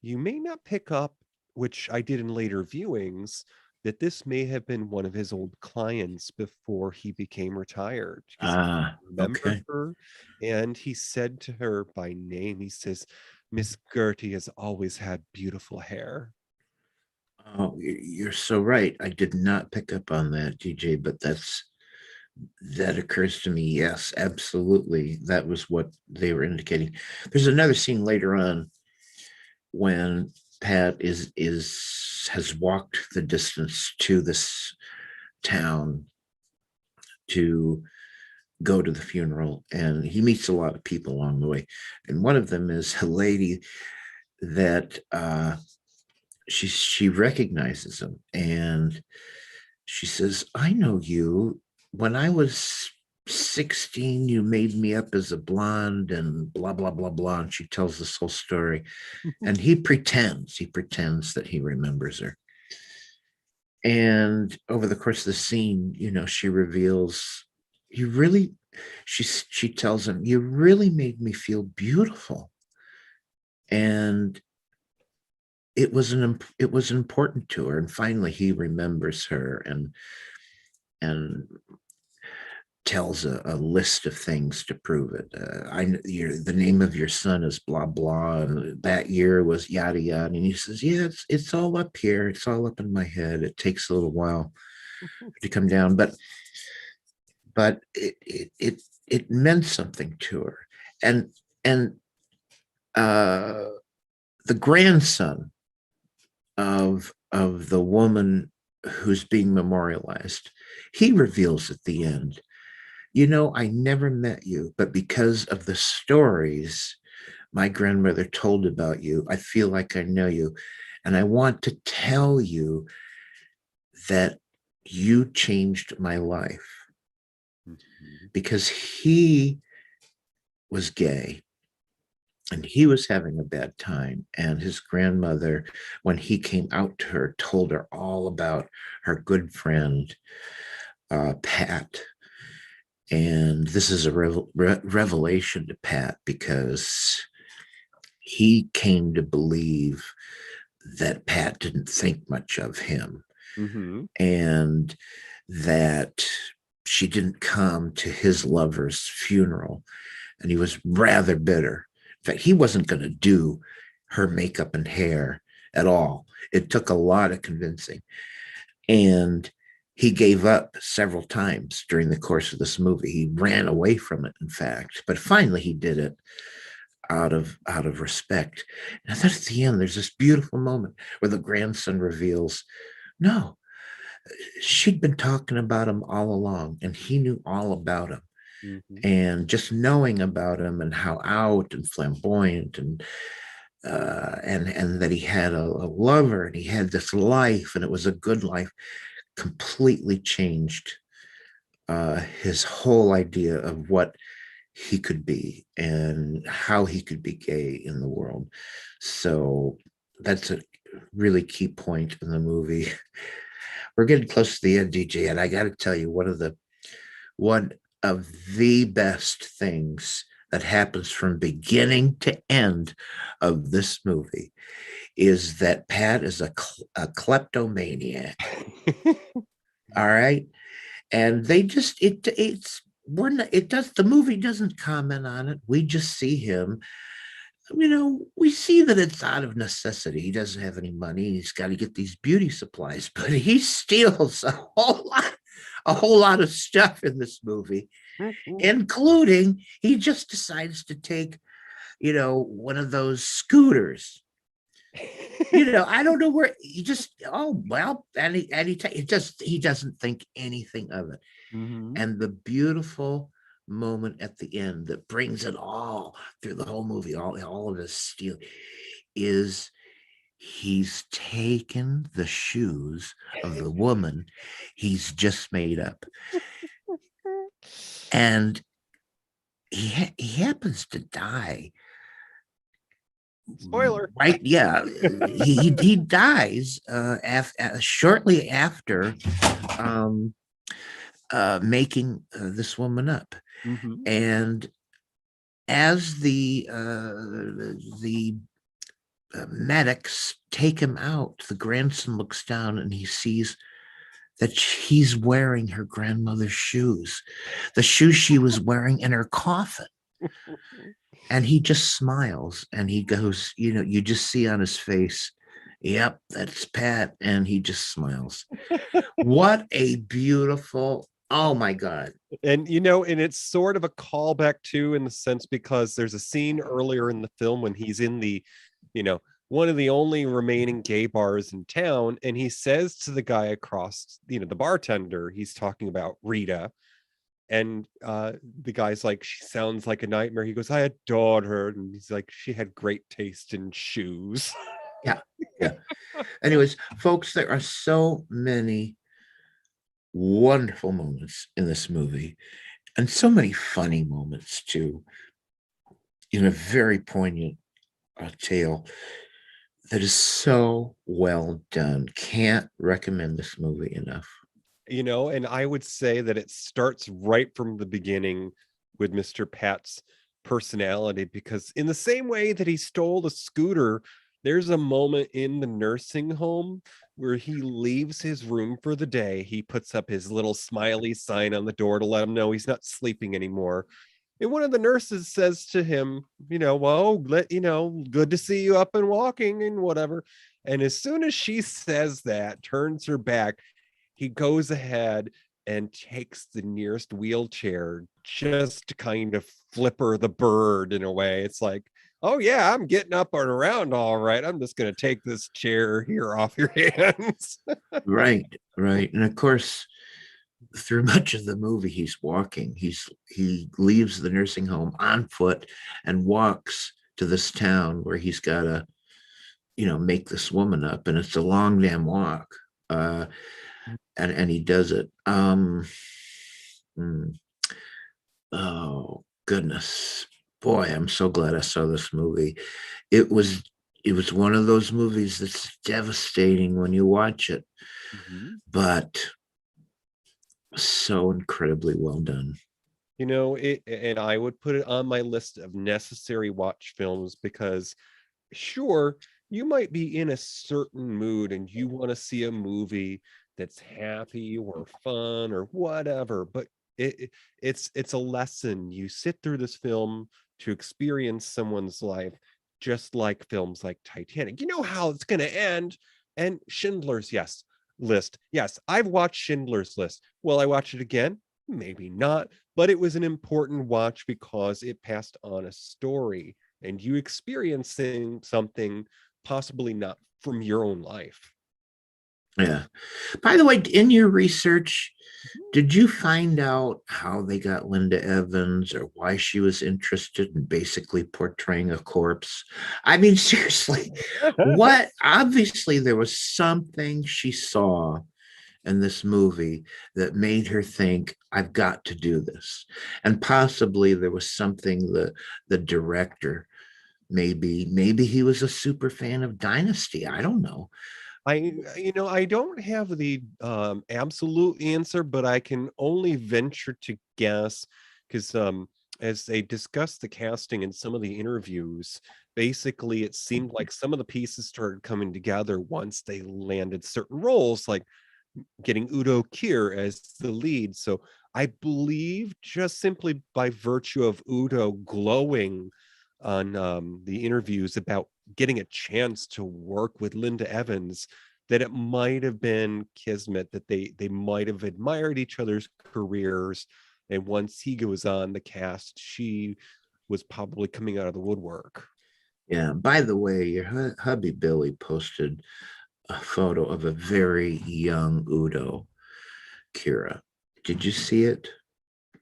you may not pick up, which I did in later viewings, that this may have been one of his old clients before he became retired. Because he remembered her, and he said to her by name, he says, "Miss Gertie has always had beautiful hair." Oh, you're so right. I did not pick up on that, DJ, but that occurs to me. Yes, absolutely. That was what they were indicating. There's another scene later on when Pat has walked the distance to this town to go to the funeral, and he meets a lot of people along the way. And one of them is a lady that she recognizes him, and she says, "I know you. When I was 16, you made me up as a blonde and blah, blah, blah, blah." And she tells this whole story. And he pretends that he remembers her. And over the course of the scene, you know, she reveals, she tells him, "You really made me feel beautiful." And it was important to her. And finally he remembers her and tells a list of things to prove it. The name of your son is blah blah, and that year was yada yada. And he says, "Yeah, it's all up here. It's all up in my head. It takes a little while to come down, but it meant something to her." And the grandson of the woman who's being memorialized, he reveals at the end, "You know, I never met you, but because of the stories my grandmother told about you, I feel like I know you. And I want to tell you that you changed my life." Because he was gay and he was having a bad time. And his grandmother, when he came out to her, told her all about her good friend, Pat. And this is a revelation to Pat, because he came to believe that Pat didn't think much of him, and that she didn't come to his lover's funeral, and he was rather bitter. In fact, he wasn't going to do her makeup and hair at all. It took a lot of convincing, and he gave up several times during the course of this movie. He ran away from it, in fact, but finally he did it out of respect. And then at the end, there's this beautiful moment where the grandson reveals, no, she'd been talking about him all along, and he knew all about him. And just knowing about him and how out and flamboyant and that he had a lover and he had this life and it was a good life, completely changed his whole idea of what he could be and how he could be gay in the world. So that's a really key point in the movie. We're getting close to the end, DJ, and I got to tell you, one of the best things that happens from beginning to end of this movie is that Pat is a kleptomaniac. All right. And they just, the movie doesn't comment on it. We just see him, we see that it's out of necessity. He doesn't have any money. He's got to get these beauty supplies, but he steals a whole lot of stuff in this movie, including he just decides to take, one of those scooters. I don't know where he just, and he doesn't think anything of it. And the beautiful moment at the end that brings it all through the whole movie, all of his steel, is he's taken the shoes of the woman he's just made up. And he happens to die. Spoiler. Right? Yeah. he dies shortly after making this woman up. And as the medics take him out, the grandson looks down and he sees that he's wearing her grandmother's shoes, the shoes she was wearing in her coffin. And he just smiles and he goes, you just see on his face, yep, that's Pat. And he just smiles. What a beautiful, oh my God. And, and it's sort of a callback too, in the sense, because there's a scene earlier in the film when he's in the, one of the only remaining gay bars in town. And he says to the guy across, the bartender, he's talking about Rita. And the guy's like, she sounds like a nightmare. He goes, I adored her. And he's like, she had great taste in shoes. Yeah. Anyways, folks, there are so many wonderful moments in this movie and so many funny moments too, in a very poignant tale that is so well done. Can't recommend this movie enough. And I would say that it starts right from the beginning with Mr. Pat's personality, because in the same way that he stole the scooter, there's a moment in the nursing home where he leaves his room for the day. He puts up his little smiley sign on the door to let him know he's not sleeping anymore. And one of the nurses says to him, well, good to see you up and walking and whatever. And as soon as she says that, turns her back, he goes ahead and takes the nearest wheelchair just to kind of flipper the bird in a way. It's like, oh yeah, I'm getting up and around all right. I'm just going to take this chair here off your hands. Right. And of course, through much of the movie, he's walking. He leaves the nursing home on foot and walks to this town where he's got to, make this woman up. And it's a long damn walk. And he does it. Oh goodness, boy, I'm so glad I saw this movie. It was one of those movies that's devastating when you watch it, but so incredibly well done. You know, and I would put it on my list of necessary watch films because sure, you might be in a certain mood and you want to see a movie that's happy or fun or whatever, but it's a lesson. You sit through this film to experience someone's life, just like films like Titanic. You know how it's going to end. And Schindler's List. Yes, I've watched Schindler's List. Will I watch it again? Maybe not, but it was an important watch because it passed on a story and you experiencing something possibly not from your own life. Yeah. By the way, in your research, did you find out how they got Linda Evans or why she was interested in basically portraying a corpse? I mean, seriously, what? Obviously, there was something she saw in this movie that made her think, I've got to do this. And possibly there was something the director, maybe he was a super fan of Dynasty. I don't know. I don't have the absolute answer, but I can only venture to guess because as they discussed the casting in some of the interviews, basically it seemed like some of the pieces started coming together once they landed certain roles, like getting Udo Kier as the lead. So I believe just simply by virtue of Udo glowing on the interviews about getting a chance to work with Linda Evans, that it might have been kismet, that they might have admired each other's careers. And once he goes on the cast, she was probably coming out of the woodwork. Yeah. By the way, your hubby Billy posted a photo of a very young Udo Kira. Did you see it?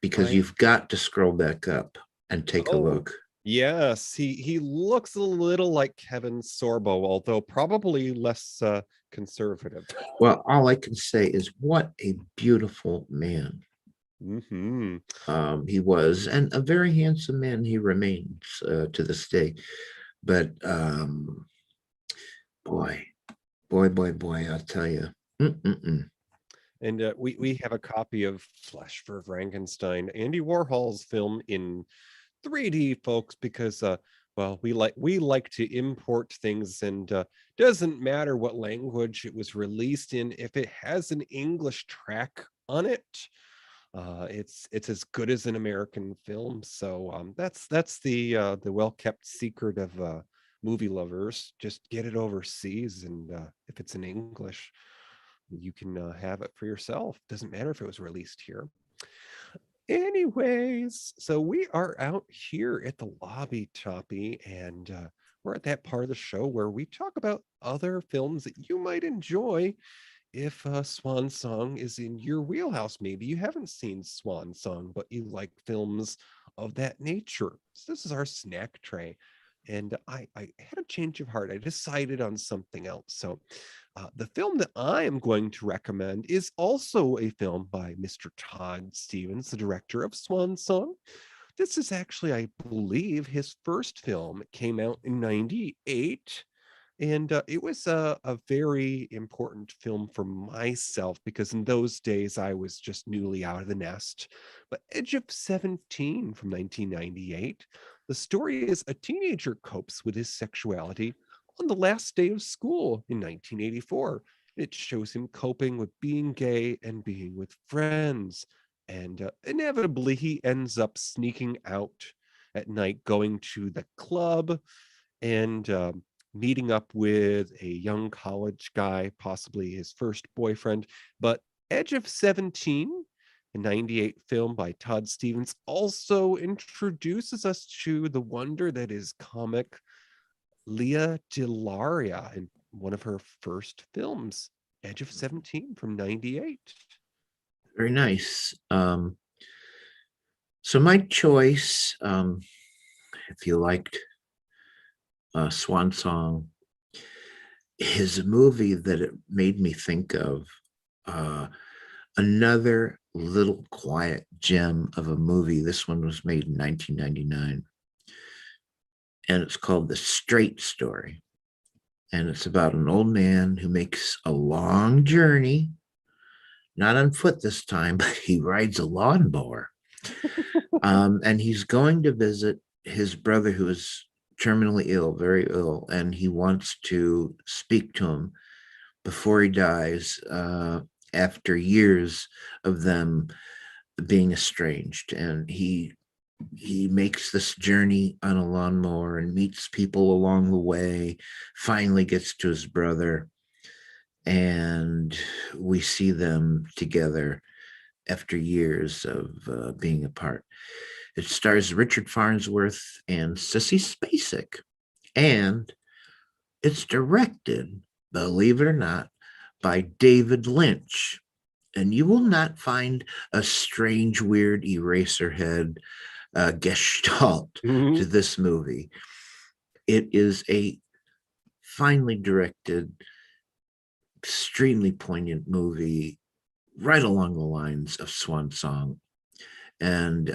Because you've got to scroll back up and take a look. Yes, he looks a little like Kevin Sorbo, although probably less conservative. Well, all I can say is what a beautiful man. He was, and a very handsome man he remains to this day. But boy, I'll tell you. And we have a copy of Flesh for Frankenstein, Andy Warhol's film in 3D, folks, because well, we like to import things, and doesn't matter what language it was released in. If it has an English track on it, it's as good as an American film. So that's the well-kept secret of movie lovers. Just get it overseas, and if it's in English, you can have it for yourself. Doesn't matter if it was released here. Anyways, so we are out here at the lobby, Toppy, and we're at that part of the show where we talk about other films that you might enjoy if Swan Song is in your wheelhouse. Maybe you haven't seen Swan Song, but you like films of that nature. So this is our snack tray. And I had a change of heart. I decided on something else. So the film that I am going to recommend is also a film by Mr. Todd Stevens, the director of Swan Song. This is actually, I believe, his first film. It came out in 98. And it was a very important film for myself because in those days I was just newly out of the nest. But Edge of 17 from 1998, the story is a teenager copes with his sexuality on the last day of school in 1984. It shows him coping with being gay and being with friends. And inevitably, he ends up sneaking out at night, going to the club and meeting up with a young college guy, possibly his first boyfriend. But Edge of 17, a 98 film by Todd Stevens, also introduces us to the wonder that is comic Leah DeLaria in one of her first films, Edge of 17 from 98. Very nice. So my choice, if you liked Swan Song, is a movie that it made me think of another little quiet gem of a movie. This one was made in 1999, and it's called The Straight Story. And it's about an old man who makes a long journey, not on foot this time, but he rides a lawnmower And he's going to visit his brother who is terminally ill, very ill, and he wants to speak to him before he dies, after years of them being estranged. And he makes this journey on a lawnmower and meets people along the way, finally gets to his brother, and we see them together after years of being apart. It stars Richard Farnsworth and Sissy Spacek, and it's directed, believe it or not, by David Lynch. And you will not find a strange, weird Eraserhead gestalt to this movie. It is a finely directed, extremely poignant movie, right along the lines of Swan Song. And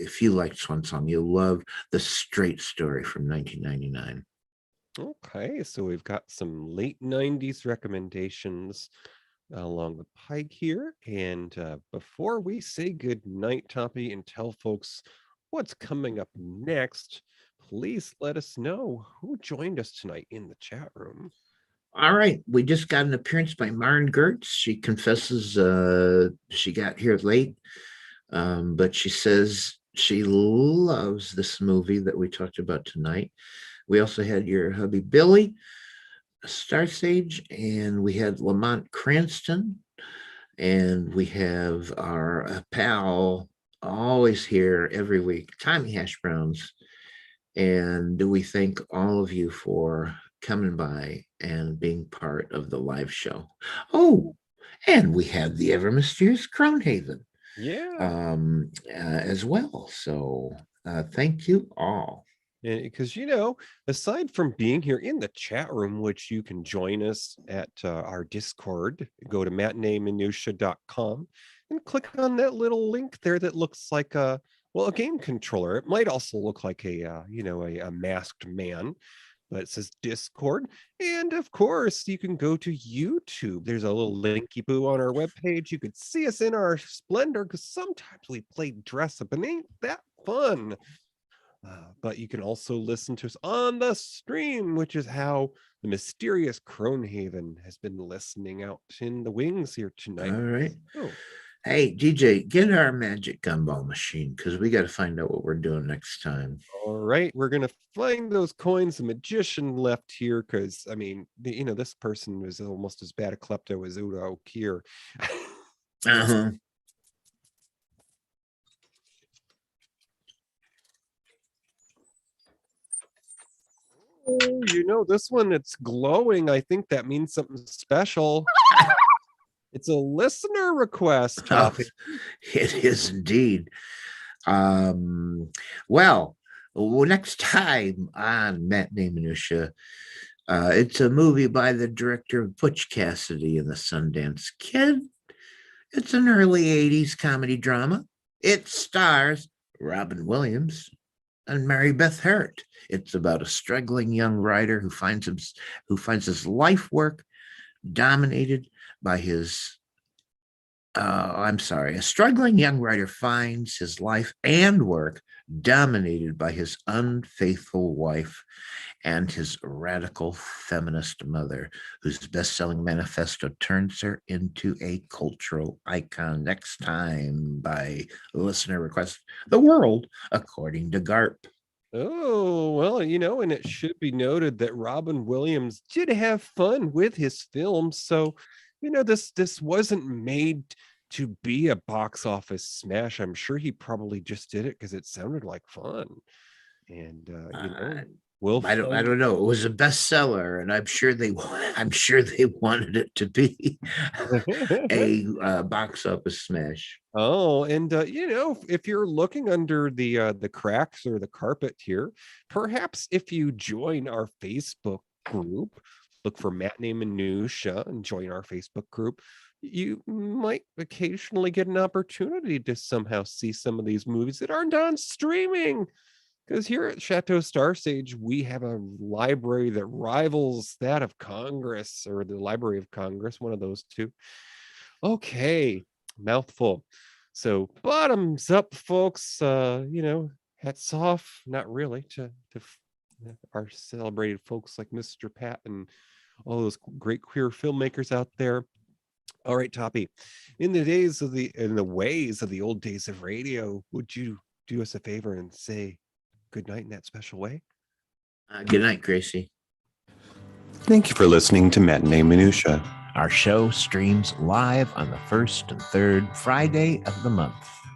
if you like Swan Song, you'll love The Straight Story from 1999. Okay, so we've got some late 90s recommendations along the pike here. And before we say good night, Toppy, and tell folks what's coming up next, please let us know who joined us tonight in the chat room. All right, we just got an appearance by Maren Gertz. She confesses she got here late, but she says she loves this movie that we talked about tonight. We also had your hubby Billy, Star Sage, and we had Lamont Cranston, and we have our pal always here every week, Tommy Hash Browns. And we thank all of you for coming by and being part of the live show. Oh, and we had the ever mysterious Crownhaven, as well. So thank you all. Because, aside from being here in the chat room, which you can join us at our Discord, go to matineeminutia.com and click on that little link there that looks like a game controller. It might also look like a masked man, but it says Discord. And of course, you can go to YouTube. There's a little linky boo on our webpage. You could see us in our splendor, because sometimes we play dress up and ain't that fun. But you can also listen to us on the stream, which is how the mysterious Crownhaven has been listening out in the wings here tonight. All right. Hey, DJ, get our magic gumball machine, because we got to find out what we're doing next time. All right. We're going to find those coins. The magician left here because, this person was almost as bad a klepto as Udo Kier. Uh-huh. Oh, this one, it's glowing. I think that means something special. It's a listener request. Oh, it is indeed. Well, next time on Matinee Minutia, it's a movie by the director of Butch Cassidy and the Sundance Kid. It's an early 80s comedy drama. It stars Robin Williams and Mary Beth Hurt. It's about a struggling young writer who finds his life work dominated by his a struggling young writer finds his life and work dominated by his unfaithful wife and his radical feminist mother, whose best-selling manifesto turns her into a cultural icon. Next time, by listener request, The World According to Garp. Oh, well, and it should be noted that Robin Williams did have fun with his films. So, this wasn't made to be a box office smash. I'm sure he probably just did it because it sounded like fun. And, I don't know. It was a bestseller, and I'm sure they wanted it to be a box office smash. Oh, and if you're looking under the cracks or the carpet here, perhaps if you join our Facebook group, look for Matinee Minutia and join our Facebook group, you might occasionally get an opportunity to somehow see some of these movies that aren't on streaming. Because here at Chateau Star Sage, we have a library that rivals that of Congress, or the Library of Congress, one of those two. Okay, mouthful. So bottoms up, folks. Hats off, not really, to our celebrated folks like Mr. Pat and all those great queer filmmakers out there. All right, Toppy. In the ways of the old days of radio, would you do us a favor and say good night in that special way? Good night, Gracie. Thank you for listening to Matinee Minutia. Our show streams live on the first and third Friday of the month.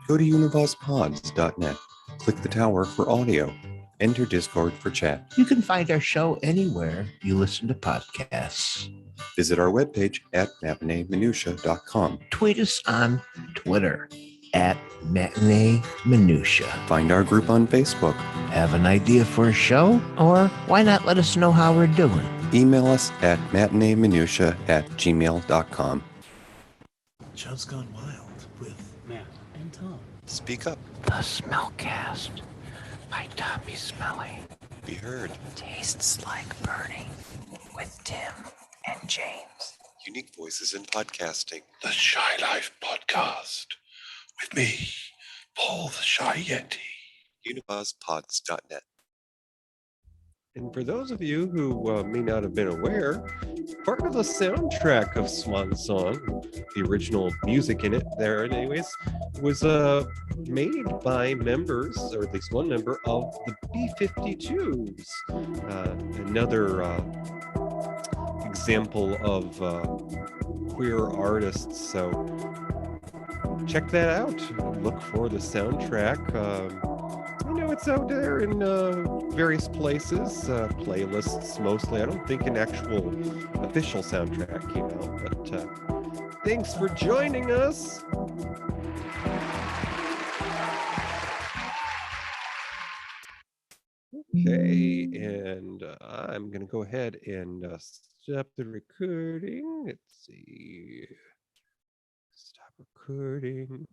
Go to universpods.net. Click the tower for audio. Enter Discord for chat. You can find our show anywhere you listen to podcasts. Visit our webpage at matineeminutia.com. Tweet us on Twitter at Matinee Minutia. Find our group on Facebook. Have an idea for a show? Or why not let us know how we're doing? Email us at matineeminutia@gmail.com. Show's gone wild with Matt and Tom. Speak up. The Smellcast by Tommy Smelly. Be heard. Tastes like burning with Tim and James. Unique voices in podcasting. The Shy Life Podcast with me, Paul the Shy Yeti. unibuzzpods.net. And for those of you who may not have been aware, part of the soundtrack of Swan Song, the original music in it there anyways, was made by members, or at least one member, of the B-52s. Another example of queer artists. So check that out. Look for the soundtrack. It's out there in various places, playlists mostly. I don't think an actual official soundtrack came out, but thanks for joining us. Okay, and I'm going to go ahead and stop the recording. Let's see. Stop recording.